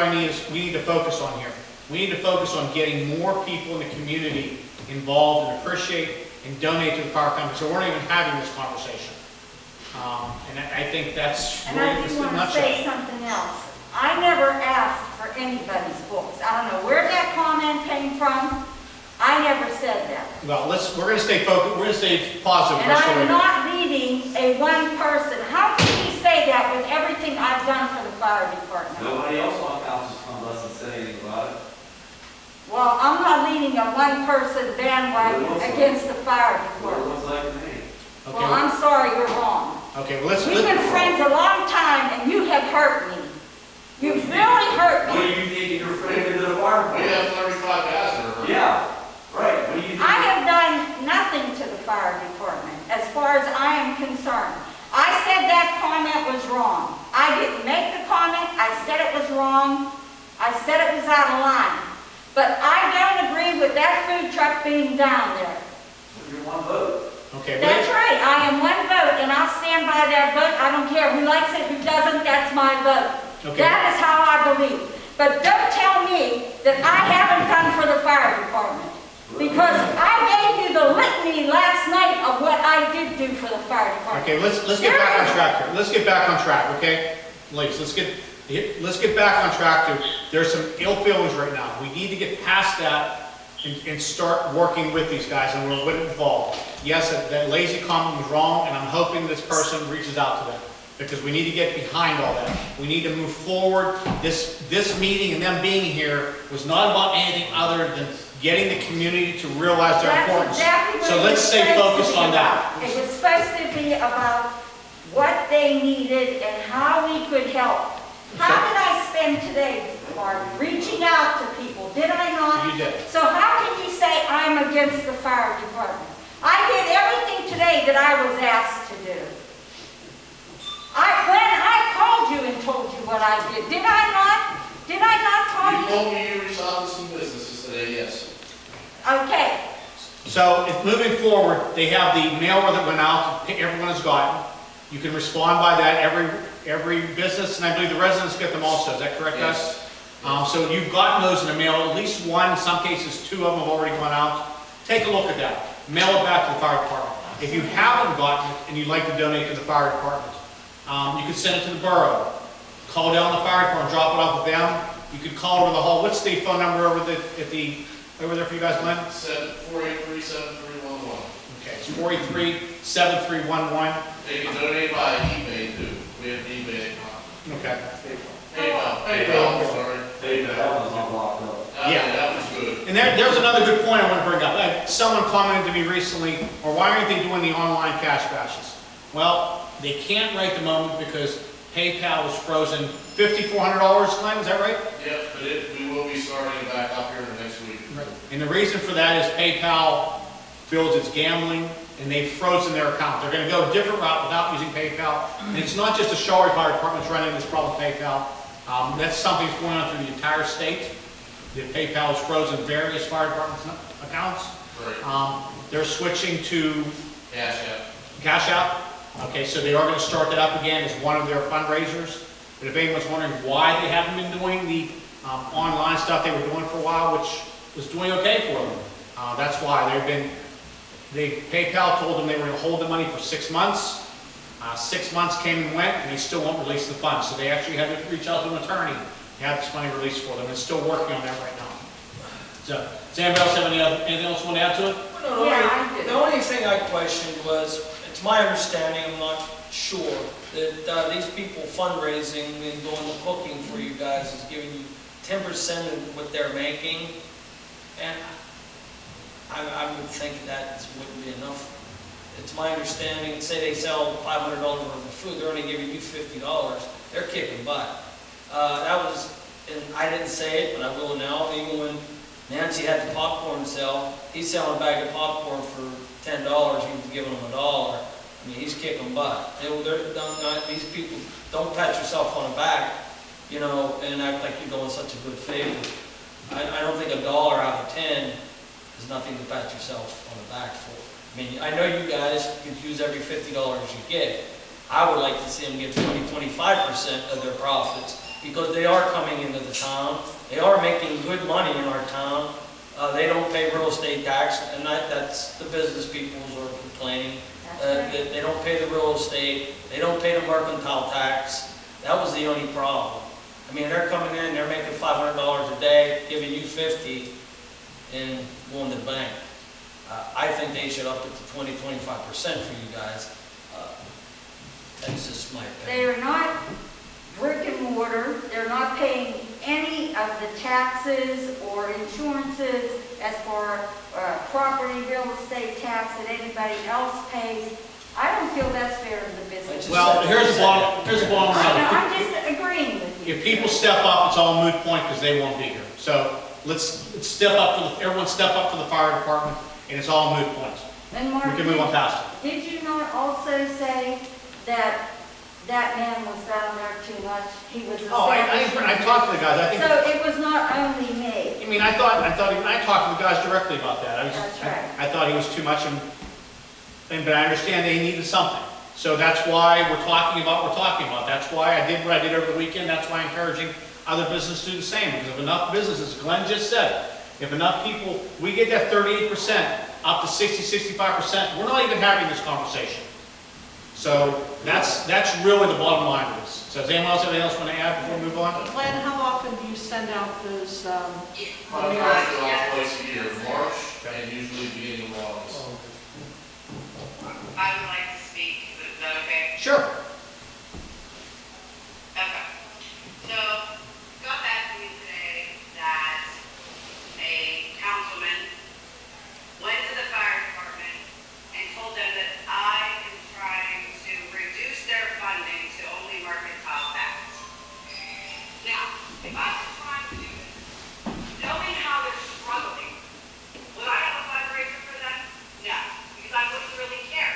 we need to focus on here. We need to focus on getting more people in the community involved and appreciate and donate to the fire company. So we're not even having this conversation. And I think that's And really I just do a want to say nutshell. something else. I never asked for anybody's books. I don't know where that comment came from. I never said that. Well, we're going to stay focused, we're going to stay positive. And Rest of I'm the way. not leading a one person. How can you say that with everything I've done for the fire department? Nobody else on council's come to us and said anything about it. Well, I'm not leading a one person bandwagon against the fire What it department. looks like to me. Okay, Well, I'm sorry, you're wrong. okay, well, We've been friends a long time and you have hurt me. You've really hurt What do me. you think you're afraid to the fire We department? have 35 guys that are hurt. Yeah, right, what do you think? I have done nothing to the fire department as far as I am concerned. I said that comment was wrong. I didn't make the comment, I said it was wrong, I said it was out of line. But I don't agree with that food truck being down there. You're one vote. okay, That's right, I am one vote and I'll stand by that vote. I don't care who likes it, who doesn't, that's my vote. Okay. That is how I believe. But don't tell me that I haven't done for the fire department. Because I gave you the litany last night of what I did do for the fire department. okay, let's get back on track here. Let's get back on track, okay? Ladies, let's get back on track here. There's some ill feelings right now. We need to get past that and start working with these guys and we're involved. Yes, that lazy comment was wrong and I'm hoping this person reaches out to them because we need to get behind all that. We need to move forward. This meeting and them being here was not about anything other than getting the community to realize their That's importance. exactly what So it let's was stay supposed to focused be on about. that. It was supposed to be about what they needed and how we could help. How did I spend today, Mark? Reaching out to people, did I not? You did. So how can you say I'm against the fire department? I did everything today that I was asked to do. When I called you and told you what I did, did I not? Did I not call You you? told me you resolved some businesses today, yes. Okay, So, moving forward, they have the mailer that went out, that everyone has gotten. You can respond by that, every business, and I believe the residents get them also, is that correct, guys? Yes. So you've gotten those in the mail, at least one, in some cases two of them have already gone out. Take a look at that, mail it back to the fire department. If you haven't gotten it and you'd like to donate to the fire department, you could send it to the borough. Call down the fire department, drop it off with them. You could call over the hall. What's the phone number over there for you guys, Glenn? 483-7311. Okay, it's 483-7311. They can donate by eBay too. We have eBay. Okay. PayPal, sorry. Yeah. That was good. And there's another good point I want to bring up. Someone commented to me recently, or why aren't they doing the online cash bashes? Well, they can't right the moment because PayPal is frozen. $5,400, Glenn, is that right? Yep, but we will be starting it back up here in the next week. And the reason for that is PayPal builds its gambling, and they've frozen their account. They're going to go a different route without using PayPal. And it's not just the Charleroi Fire Department that's running this problem with PayPal. That's something that's going on through the entire state. The PayPal has frozen various fire departments' accounts. Right. They're switching to Cash App. Okay, so they are going to start that up again as one of their fundraisers. But if anyone's wondering why they haven't been doing the online stuff they were doing for a while, which was doing okay for them, that's why PayPal told them they were going to hold the money for 6 months. 6 months came and went, and they still won't release the funds. So they actually had to reach out to an attorney to have this money released for them. It's still working on that right now. So, does anybody else have anything else you want to add to it? No, Yeah, I do. the only thing I questioned was, it's my understanding, I'm not sure, that these people fundraising and doing the cooking for you guys is giving you 10% of what they're making. And I would think that wouldn't be enough. It's my understanding, say they sell $500 worth of food, they're only giving you $50, they're kicking butt. That was, and I didn't say it, but I will now, even when Nancy had the popcorn sell, he's selling a bag of popcorn for $10, he was giving them $1. I mean, he's kicking butt. These people, don't pat yourself on the back, you know, and act like you're doing such a good favor. I don't think $1 out of 10 is nothing to pat yourself on the back for. I mean, I know you guys could use every $50 you get. I would like to see them get 20-25% of their profits because they are coming into the town. They are making good money in our town. They don't pay real estate tax, and that's the business people who are complaining. They don't pay the real estate. They don't pay the mercantile tax. That was the only problem. I mean, they're coming in, they're making $500 a day, giving you $50, and going to the bank. I think they should up it to 20-25% for you guys. That's just my opinion. they are not brick and mortar, they're not paying any of the taxes or insurances as for property, real estate tax that anybody else pays. I don't feel that's fair to the business. Well, here's the bottom line. I'm just agreeing with you. If people step up, it's all a moot point because they won't be here. So let's step up everyone step up to the fire department, and it's all a moot point. And Mark, We can move on past it. did you not also say that that man was down there too much? He was I talked to the guys. I think. So it was not only me. I mean, I thought I talked to the guys directly about that. That's right. I thought he was too much, but I understand they needed something. So that's why we're talking about what we're talking about. That's why I did what I did over the weekend. That's why I'm encouraging other businesses to do the same. Because if enough businesses, Glenn just said, if enough people, we get that 38% up to 60-65%, we're not even having this conversation. So that's really the bottom line of this. So does anyone else have anything else want to add before we move on? Glenn, how often do you send out those, Twice a year, March, and usually beginning of August. I would like to speak, is that okay? Sure. Okay. So, got back to me today that a councilman went to the fire department and told them that I am trying to reduce their funding to only mercantile tax. Now, if I was trying to do this, knowing how they're struggling, would I have a fundraiser for them? No, because I wouldn't really care.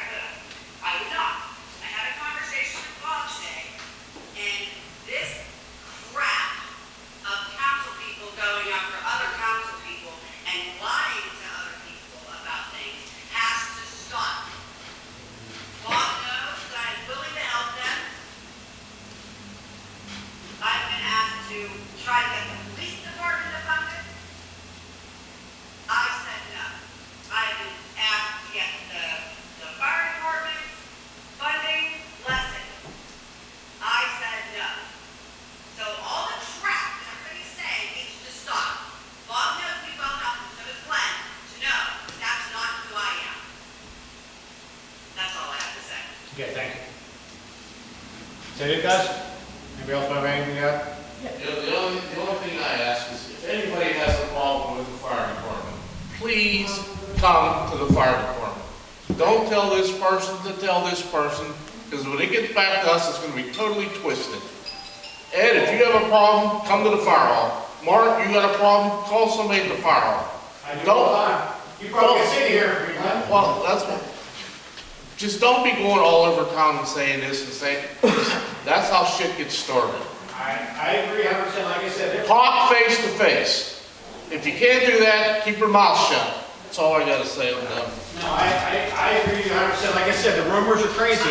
Okay, thank you. Is that it, guys? Anybody else have anything to add? The only thing I ask is if anybody has a problem with the fire department, please come to the fire department. Don't tell this person to tell this person, because when it gets back to us, it's going to be totally twisted. Ed, if you have a problem, come to the fire hall. Mark, you got a problem, call somebody at the fire hall. I do all the time. You probably can sit here. Well, that's what. Just don't be going all over town and saying this and saying, that's how shit gets started. I agree 100%. Like I said, Talk face to face. If you can't do that, keep your mouth shut. That's all I gotta say on that. no, I agree 100%. Like I said, the rumors are crazy.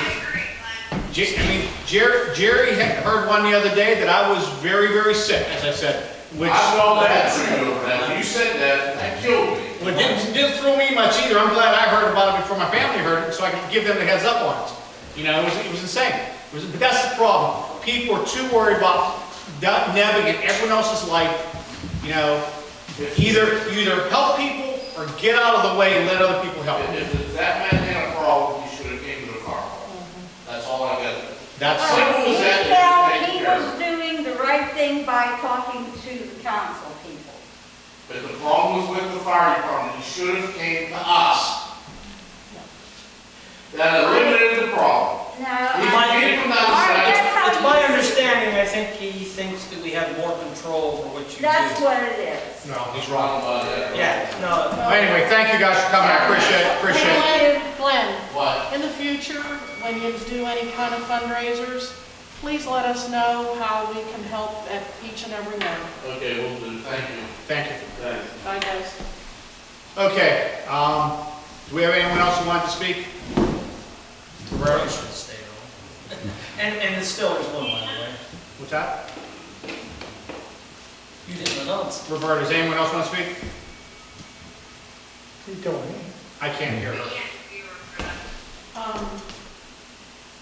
Jerry had heard one the other day that I was very, very sick, as I said. Which I felt bad for you over that. You said that killed me. Well, it didn't throw me much either. I'm glad I heard about it before my family heard it, so I could give them the heads up on it. You know, it was insane. But that's the problem. People are too worried about navigating everyone else's life. You know, either help people or get out of the way and let other people help. If that man had a problem, he should have came to the car. That's all I got. That's simple as that. He felt he was doing the right thing by talking to the council people. But the problem was with the fire department. He should have came to us. That eliminated the problem. No, He came from that It's my understanding, I think he thinks that we have more control over what you do. that's what it is. No, he's wrong wrong. about that. Yeah, no. Well, anyway, thank you guys for coming. I appreciate it. Glenn, What? in the future, when you do any kind of fundraisers, please let us know how we can help at each and every one. Okay, we'll do. Thank you. Thank you. Thanks. Bye, guys. Okay, do we have anyone else who wanted to speak? Roberta? Stay on. And it's still, there's one, by the way. What's that? You didn't announce. Roberta, does anyone else want to speak? Keep going. I can't hear her.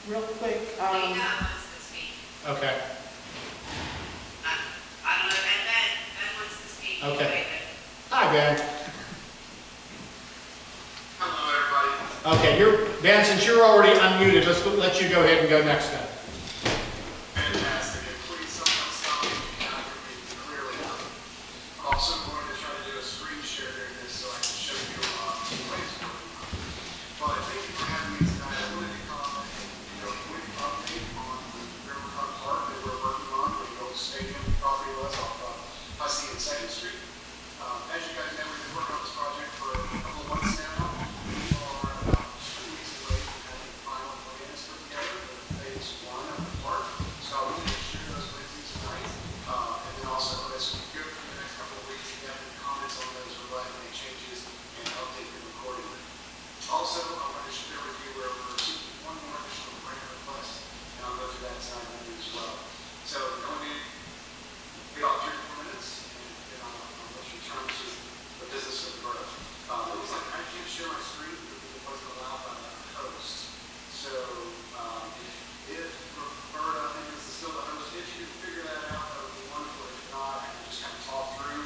Real quick, Dana wants to speak. Okay, I don't know, and Ben wants to speak. Okay. Hi, Ben. Hello, everybody. Okay, Ben, since you're already unmuted, let's let you go ahead and go next then. Fantastic, and please someone stop me if you cannot hear me clearly enough. I'm also going to try to do a screen share during this so I can show you some ways to work on it. But thank you for having me tonight. I wanted to come and give a quick update on the Riverfront Park that we're working on, where the old stadium property was off Hussey and 2nd Street. As you guys know, we've been working on this project for a couple of months now. We are about 2 weeks away from having the final plans put together for phase 1 of the park. So I wanted to share those with you tonight. And then also, as we go through the next couple of weeks, if you have any comments on those, we're glad to make changes and update them accordingly. Also, I wanted to share with you where we're seeking one more additional grant request, and I'll go through that tonight with you as well. So, going in, get off your 4 minutes, and then I'll let you turn to the business of the borough. It looks like I can't share my screen because it wasn't allowed by the host. So, if Roberta, I think this is still the host, if you can figure that out, that would be wonderful. If not, I can just kind of talk through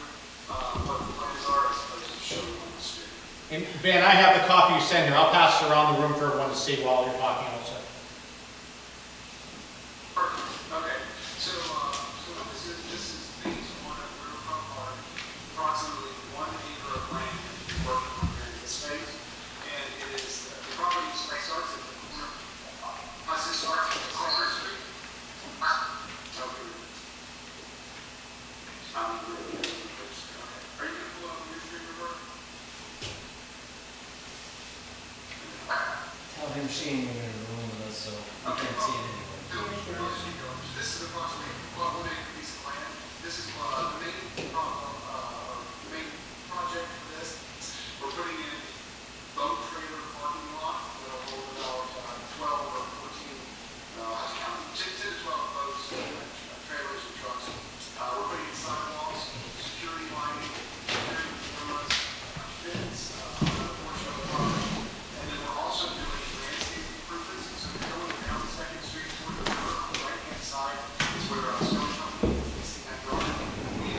what the plans are as opposed to show them on the screen. And Ben, I have the copy you sent here. I'll pass it around the room for everyone to see while you're talking also. Perfect. Okay. So what this is phase 1 of Riverfront Park, approximately 1 acre of land that we're working on here in this phase. And it is, the property starts at the corner. I said starts at the corner street. Are you going to pull up on your screen, Roberta? Tell him she ain't even in the room with us, so we can't see it anyway. This is approximately 1 acre piece of land. This is the main project for this. We're putting in boat trailer parking lot that'll hold about 12 or 14, I was counting, 10 to 12 boats, trailers and trucks. We're putting in sidewalks, security lighting, security cameras, fence, another portion of the property. And then we're also doing landscape improvements. So we're going down 2nd Street toward the river on the right-hand side is where our stone company is leasing that yard. We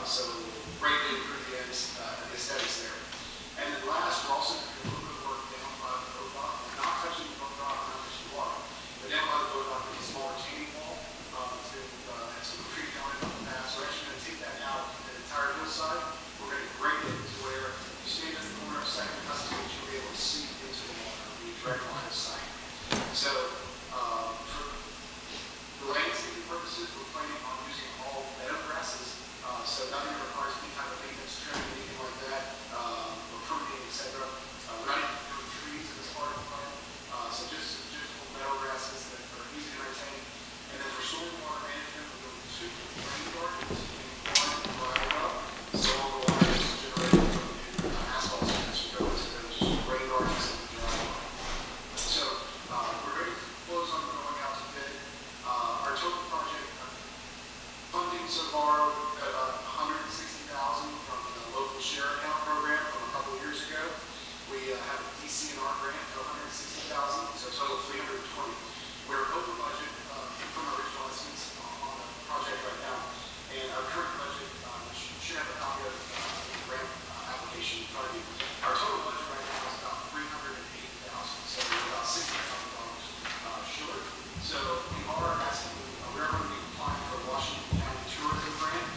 So greatly improve the aesthetics there. And then last, we're also doing a little bit of work down by the boat dock, not touching the boat dock, not touching the water, but down by the boat dock, there's a small retaining wall to have some creek going on the path. So we're actually going to take that out the entire hillside. We're going to grade it to where you stand at the corner of Second and Custom, you'll be able to see into the water, the direct line of sight. So for the landscaping purposes, we're planning on using all meadow grasses. So nothing that requires any kind of maintenance, trimming, anything like that, or pruning, etc. We're not even doing trees in this part of the plan. So just meadow grasses that are easy to maintain. And then for stormwater management, we're doing 2 rain gardens and 1 dry well. So all the water is generated from the asphalt cements will go into those rain gardens and dry well. So we're ready to close on going out to bid. Our total project funding so far, $160,000 from the local share account program from a couple of years ago. We have a DCNR grant for $160,000, so a total of $320,000. We're over budget from our original estimates on the project right now, and our current budget, which should have a copy of the grant application in front of you. Our total budget right now is about $380,000, so we're about $60,000 short. So we are asking, we're going to be applying for a Washington County Tourism Grant.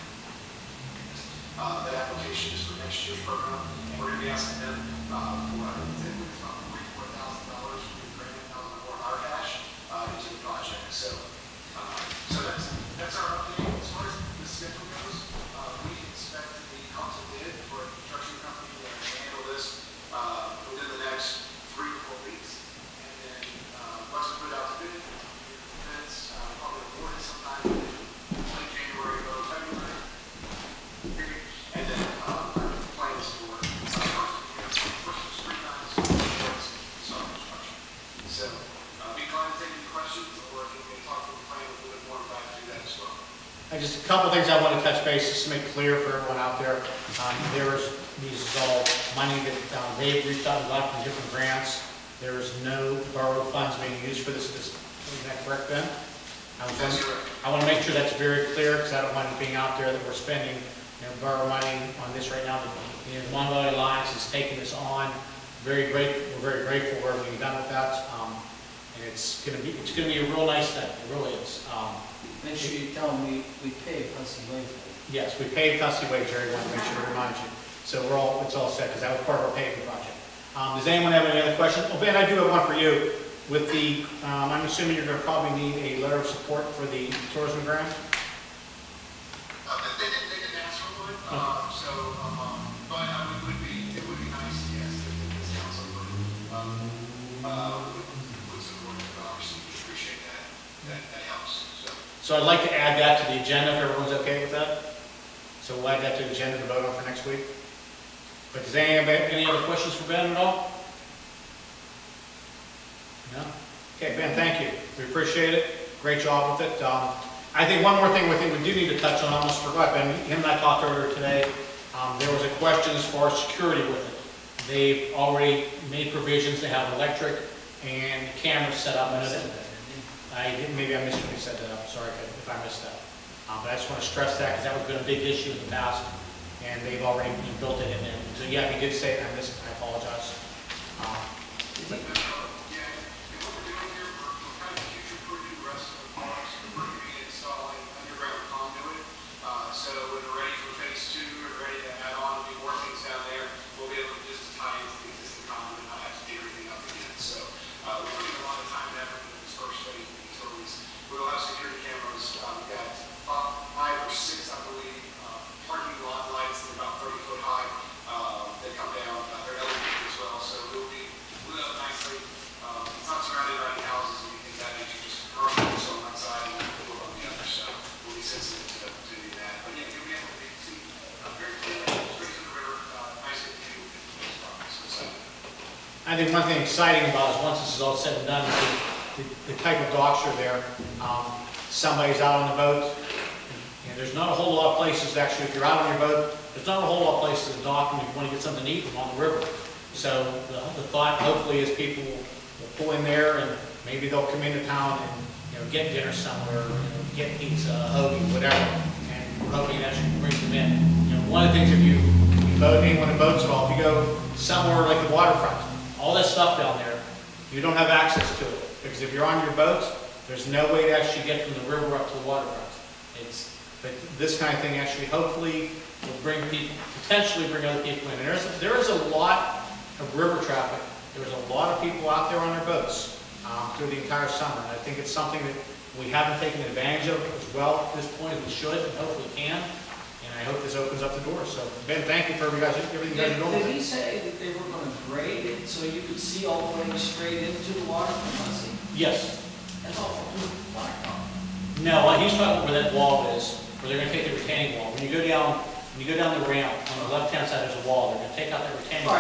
That application is for next year's program, and we're going to be asking them for about $44,000 for the grant, or our cash into the project. So that's our update. As far as the schedule goes, we expect to be out to bid for a construction company that can handle this within the next 3 to 4 weeks. And then once we put it out to bid, bids probably awarded sometime in late January or February. And then our plan is for first 3 times start construction. So be glad to take any questions, or if you can talk to the plan a little bit more about do that as well. Just a couple things I want to touch base, just to make clear for everyone out there. These is all money that they've reached out and got from different grants. There's no borough funds being used for this. Is that correct, Ben? I want to make sure that's very clear, because I don't want it being out there that we're spending borough money on this right now. The Mon Valley Alliance is taking this on. We're very grateful for everything you've done with that. And it's going to be a real nice thing. It really is. Make sure you tell them we pay Husky Way for it. Yes, we paid Husky Way, Jerry, I want to make sure to remind you. So it's all set, because that was part of our paving project. Does anyone have any other questions? Oh, Ben, I do have one for you. With the, I'm assuming you're going to probably need a letter of support for the tourism grant? They didn't ask for one, but it would be nice, yes, if this council would support it. Obviously, we appreciate that helps. So I'd like to add that to the agenda, if everyone's okay with that. So we'll add that to the agenda to vote on for next week. But does anyone have any other questions for Ben at all? No? Okay, Ben, thank you. We appreciate it. Great job with it. I think one more thing we do need to touch on, I almost forgot, Ben, him and I talked earlier today. There was a question as far as security with it. They've already made provisions to have electric and cameras set up. I know that. Maybe I missed when you said that. I'm sorry if I missed that. But I just want to stress that, because that was been a big issue in the past, and they've already built it in there. So yeah, you did say it, and I missed it. I apologize. So when we're ready for phase 2, we're ready to add on and do more things down there, we'll be able to just tie into the existing conduit and not have to do everything up again. So we're putting a lot of time and effort into this first phase of the utilities. We will have security cameras. We've got 5 or 6, I believe, parking lot lights that are about 30 foot high. They come down, they're LED as well, so it will be lit up nicely. It's not surrounded by any houses or anything like that. You just throw it on one side and then put it on the other. So we'll be sensitive to do that. But yeah, you'll be able to see very clearly straight to the river, nice and view of those properties. I think one thing exciting about it is once this is all said and done, the type of docks are there. Somebody's out on the boat, and there's not a whole lot of places, actually, if you're out on your boat, there's not a whole lot of places to dock when you want to get something to eat on the river. So the thought, hopefully, is people will pull in there, and maybe they'll come into town and get dinner somewhere, get pizza, hoagie, whatever. And we're hoping that should bring them in. You know, one of the things, if you boat, anyone that boats at all, if you go somewhere like the waterfront, all that stuff down there, you don't have access to it. Because if you're on your boat, there's no way to actually get from the river up to the waterfront. But this kind of thing actually hopefully will bring people, potentially bring other people in. And there is a lot of river traffic. There's a lot of people out there on their boats through the entire summer. And I think it's something that we haven't taken advantage of as well at this point as we should and hopefully can. And I hope this opens up the door. So Ben, thank you for everything you guys are doing. Did he say that they were going to grade it so you could see all the way straight into the water from us? Yes. That's all. No, he's talking where that wall is, where they're going to take the retaining wall. When you go down the ramp, on the left-hand side there's a wall. They're going to take out that retaining wall,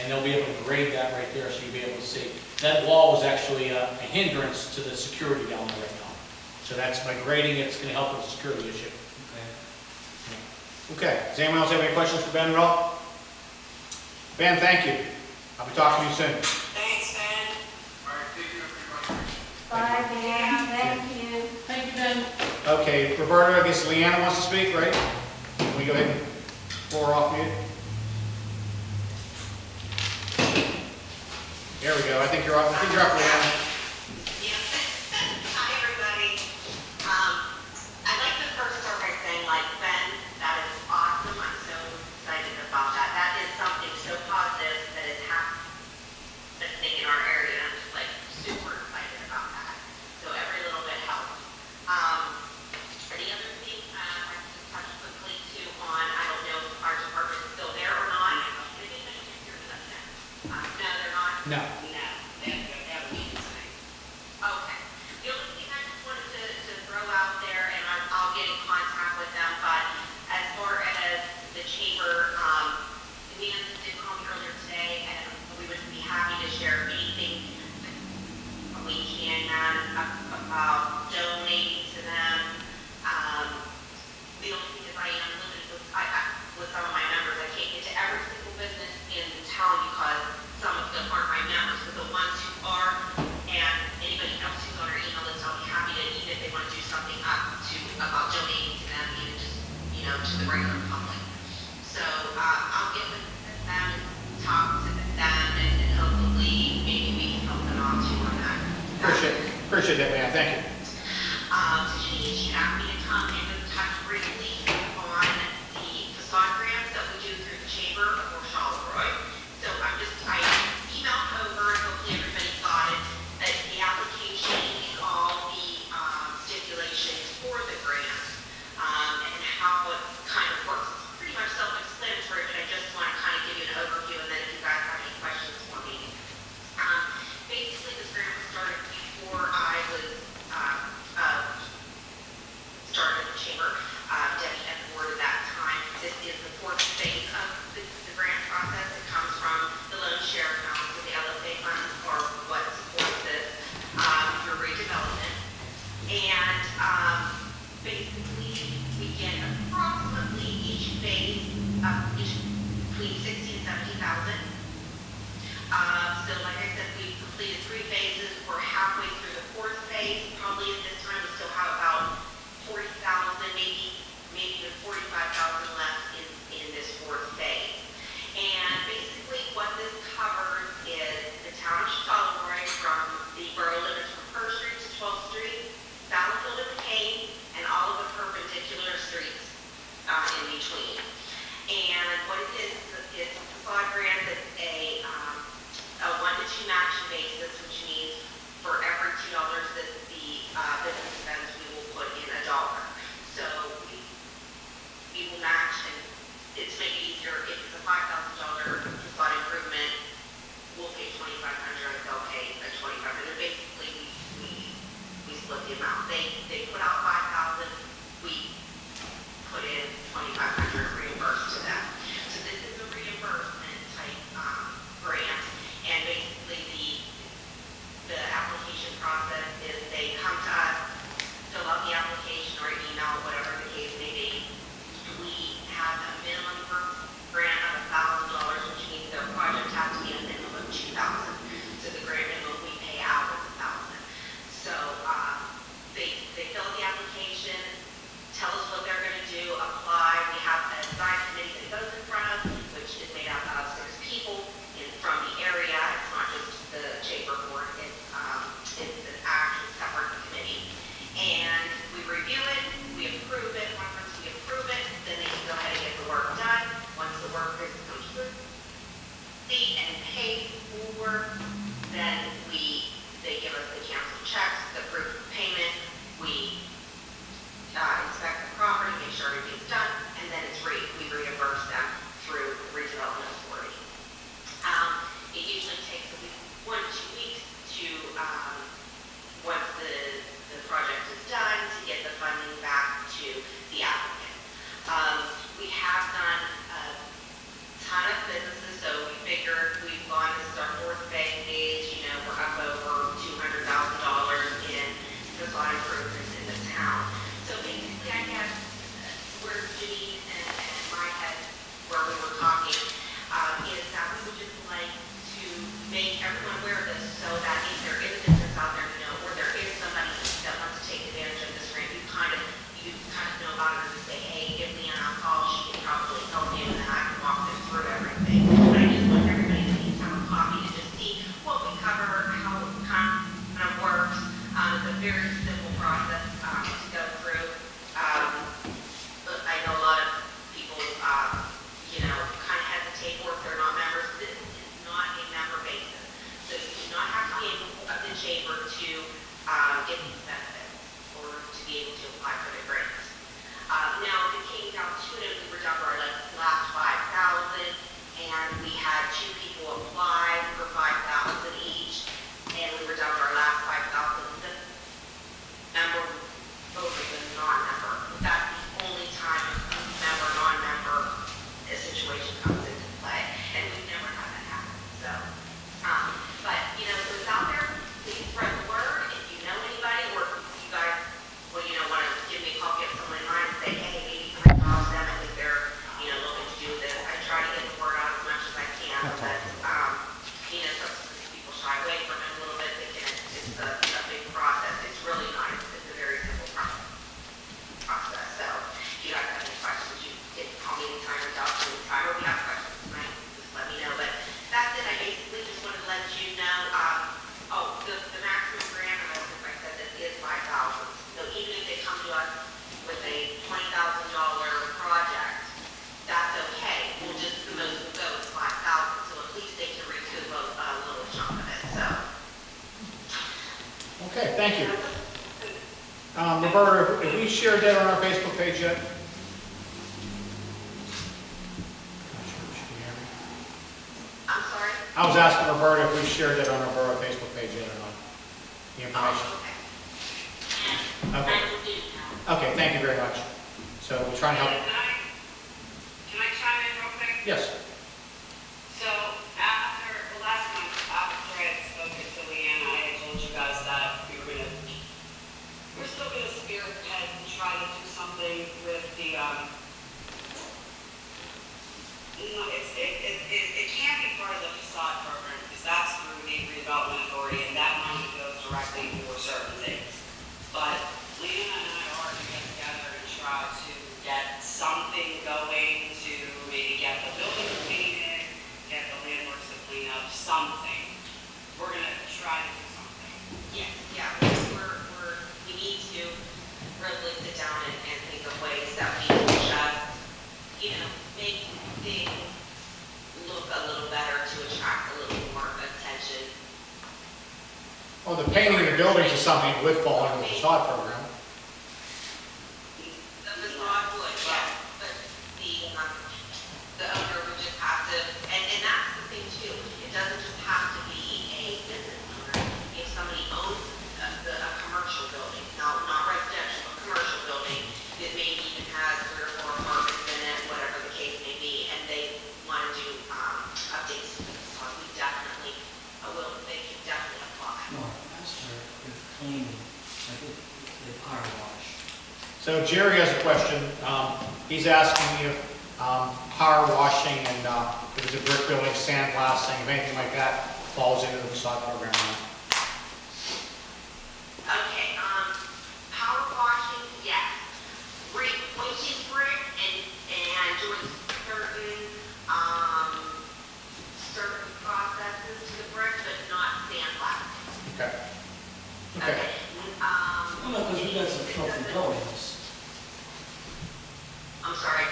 and they'll be able to grade that right there, so you'll be able to see. That wall was actually a hindrance to the security down there right now. So that's by grading it's going to help with the security issue. Okay. Does anyone else have any questions for Ben at all? Ben, thank you. I'll be talking to you soon. Thanks, Ben. All right, thank you everybody. Bye, Dan, thank you. Thank you, Ben. Okay, Roberta, I guess Leanna wants to speak, right? Can we go ahead and floor off mute? There we go. I think you're up, Leanna. Yeah. Hi, everybody. I'd like to first start by saying, like, Ben, that is awesome. I'm so excited about that. That is something so positive that is happening in our area. I'm just, like, super excited about that. So every little bit helps. The other thing I'd like to touch quickly, too, on, I don't know if our department is still there or not. No, they're not? No. No, they have a meeting tonight. Okay. The only thing I just wanted to throw out there, and I'll get in contact with them, but as far as the chamber, Nancy did call me earlier today, and we would be happy to share anything we can about donating to them. The only thing is I am limited with some of my members. I can't get to every single business in the town because some of them aren't my members, but the ones who are, and anybody else who's on our email list, I'll be happy to, even if they want to do something about donating to them, even just, to the regular public. So, I'll get with them, talk to them, and hopefully, maybe we can help them out too on that. Appreciate that, man. Thank you. She asked me to come in and touch briefly on the facade grants that we do through the chamber for Charleroi. So I emailed over, and hopefully everybody got it, that the application and all the stipulations for the grant, and how it kind of works. It's pretty much self-explanatory, but I just want to kind of give you an overview, and then if you guys have any questions for me. Basically, this grant was started before I was started the chamber. Debbie had the board at that time. This is the fourth phase of the grant process. It comes from the loan share accounts of the LSA funds, or what supports this through redevelopment. And basically, we get approximately each phase between $60,000 and $70,000. So like I said, we've completed 3 phases. We're halfway through the 4th phase. Probably at this time we still have about 40,000, maybe even 45,000 left in this 4th phase. And basically what this covers is the town of Charleroi from the borough limits from 1st Street to 12th Street, Battlefield and McCain, and all of the perpendicular streets in between. And about it, or just say, hey, give me a call, she can probably help you, and then I can walk them through everything. But I just want everybody to have a copy to just see what we cover, how it kind of works. It's a very simple process to go through. But I know a lot of people, kind of hesitate, or if they're not members. This is not a member basis. So you do not have to be able of the chamber to get these benefits or to be able to apply for the grants. Now, if it came down to it, we were down to our last 5,000, and we had 2 people apply for 5,000 each, and we were down to our last 5,000. The member over the non-member. That's the only time a member, non-member situation comes into play, and we've never had that happen. So, but so it's out there. Please spread the word. If you know anybody, or if you guys, want to give me a call, get someone in mind, and say, hey, maybe reach out to them. I think they're, looking to do this. I try to get the word out as much as I can, but some people shy away from it a little bit, thinking it's a big process. It's really not. It's a very simple process. So, if you guys have any questions, you can call me anytime or talk to me anytime. Or if you have questions tonight, just let me know. But that's it. I basically just wanted to let you know. The maximum grant amount, as I said, that is 5,000. So even if they come to us with a $20,000 project, that's okay. We'll just, the most we'll go is 5,000. So at least they can recoup a little chunk of it. So. Okay, thank you. Roberta, have we shared that on our Facebook page yet? I'm sorry? I was asking Roberta if we shared that on our borough Facebook page yet or not. The information. Okay. Okay, thank you very much. So we'll try and help. Can I chime in real quick? Yes. So after, last month, after I had spoken to Leanna, I had told you guys that we're still gonna spearhead and try to do something with the, it can't be part of the facade program, because that's through the redevelopment authority, and that money goes directly for certain things. But Leanna and I are to get together and try to get something going to maybe get the building cleaning, get the landlords to clean up something. We're gonna try to do something. Yeah, we need to really sit down and think of ways that we can just, make things look a little better to attract a little more attention. Well, the painting of the buildings is something that would fall under the facade program. The facade would, yes, but the owner would just have to, and that's the thing too, it doesn't just have to be a business owner. If somebody owns a commercial building, not residential, but commercial building, that maybe even has 3 or 4 apartments in it, whatever the case may be, and they want to do updates to the facade, we definitely they can definitely apply. No, master with cleaning, I think they power wash. So Jerry has a question. He's asking if power washing and if it's a brick building, sandblasting, if anything like that falls into the facade program. Okay, power washing, yes. Repointing brick and doing certain processes to the brick, but not sandblasting. Okay. Okay. Well, no, because we got some trophy buildings. I'm sorry.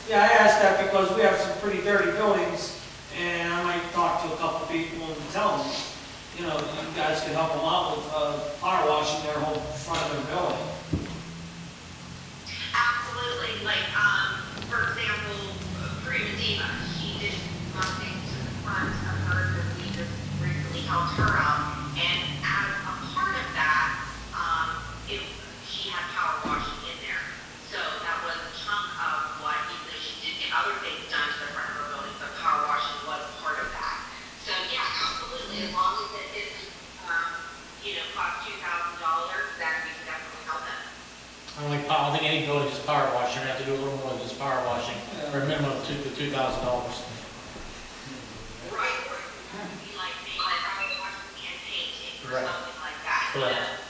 Yeah, I asked that because we have some pretty dirty buildings, and I might talk to a couple people and tell them, you guys can help them out with power washing their whole front of their building. Absolutely. Like, for example, Prima Diva, she did something to the front of hers, and we just recently helped her out. And as a part of that, she had power washing in there. So that was a chunk of what, even though she did get other things done to the front of her building, but power washing was part of that. So yeah, absolutely. As long as it isn't, cost $2,000, then we can definitely help them. I don't think any building is power washing. You have to do a little more than just power washing, or a minimum of $2,000. Right. Be like maybe power washing and painting or Right. something like that. Correct.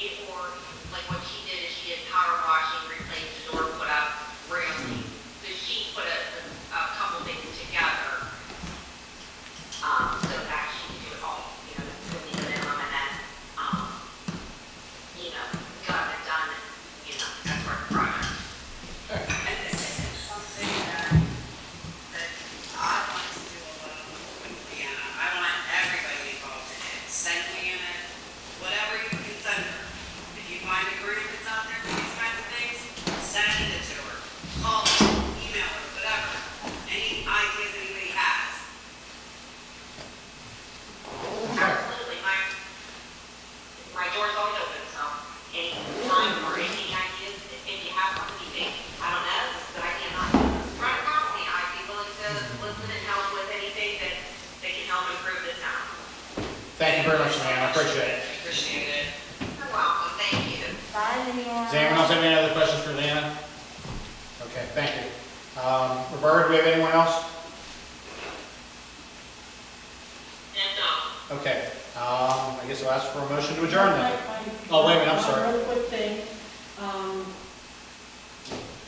Or like what she did is she did power very much, Leanne, I appreciate it. Appreciate it. You're welcome, thank you. Bye, Leanne. Does anyone else have any other questions for Leanne? Okay, thank you. Roberta, do we have anyone else? No. Okay, I guess I'll ask for a motion to adjourn then. Oh, wait a minute, I'm sorry. One real quick thing.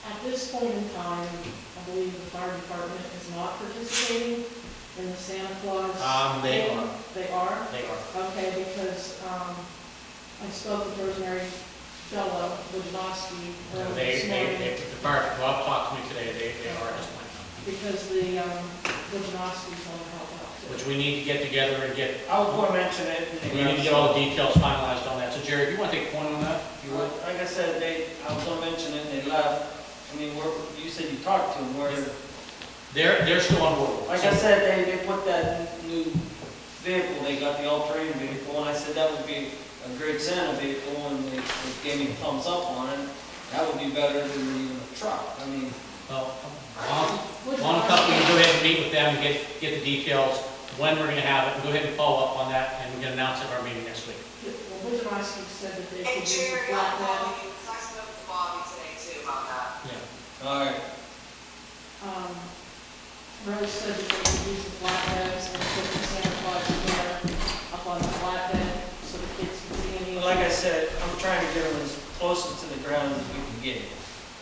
At this point in time, I believe the fire department is not participating in the Santa Claus. They thing. are. They are? They are. Okay, because, I spoke with Rosemary Bello, Wojnowski, earlier this morning, The fire, Bob talked to me today, they are at this point. because the, Wojnowski's want to help out too. Which we need to get together and get, I was going to mention it. we need to get all the details finalized on that. So Jerry, if you want to take a point on that, if you would. Like I said, I was going to mention it, and they left. I mean, you said you talked to them, where, They're still on board. like I said, they put that new vehicle, they got the all-terrain vehicle, and I said that would be a great Santa vehicle, and they gave me a thumbs up on it. That would be better than even a truck. I mean, Well, on a couple, you go ahead and meet with them and get the details, when we're gonna have it, and go ahead and follow up on that, and we're gonna announce it at our meeting next week. Well, Wojnowski said that they Hey, could use a Jerry, I'll flatbed. call you, because I spoke to Bobby today too about that. Yeah. all right. Rose said that they could use the flatbeds and put the Santa Claus there up on the flatbed so the kids can see any. Like I said, I'm trying to get them as close to the ground as we can get it.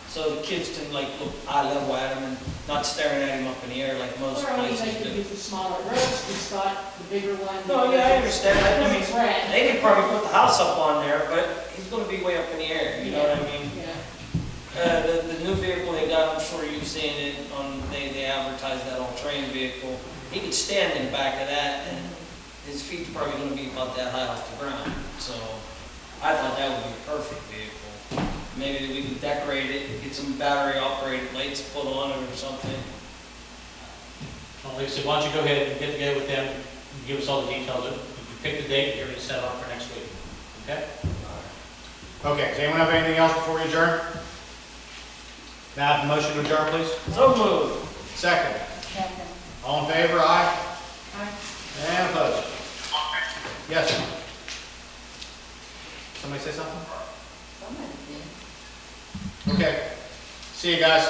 So the kids can like look eye level at him and not staring at him up in the air like most Or I mean, places they could do. use the smaller. Rose just got the bigger one. No, yeah, I understand. I mean, It's red. they could probably put the house up on there, but he's gonna be way up in the air, you know what I mean? Yeah. The new vehicle they got, I'm sure you've seen it on, they advertised that all-terrain vehicle. He could stand in the back of that and his feet's probably gonna be about that high off the ground. So I thought that would be a perfect vehicle. Maybe we could decorate it, get some battery-operated lights put on it or something. Well, like I said, why don't you go ahead and get together with them, and give us all the details, you pick the date, you're gonna set it up for next week, okay? Okay, does anyone have anything else before we adjourn? May I have a motion to adjourn, please? So moved. Second. Second. All in favor, aye? Aye. And opposed? Yes. Somebody say something? Somebody did. Okay. See you guys.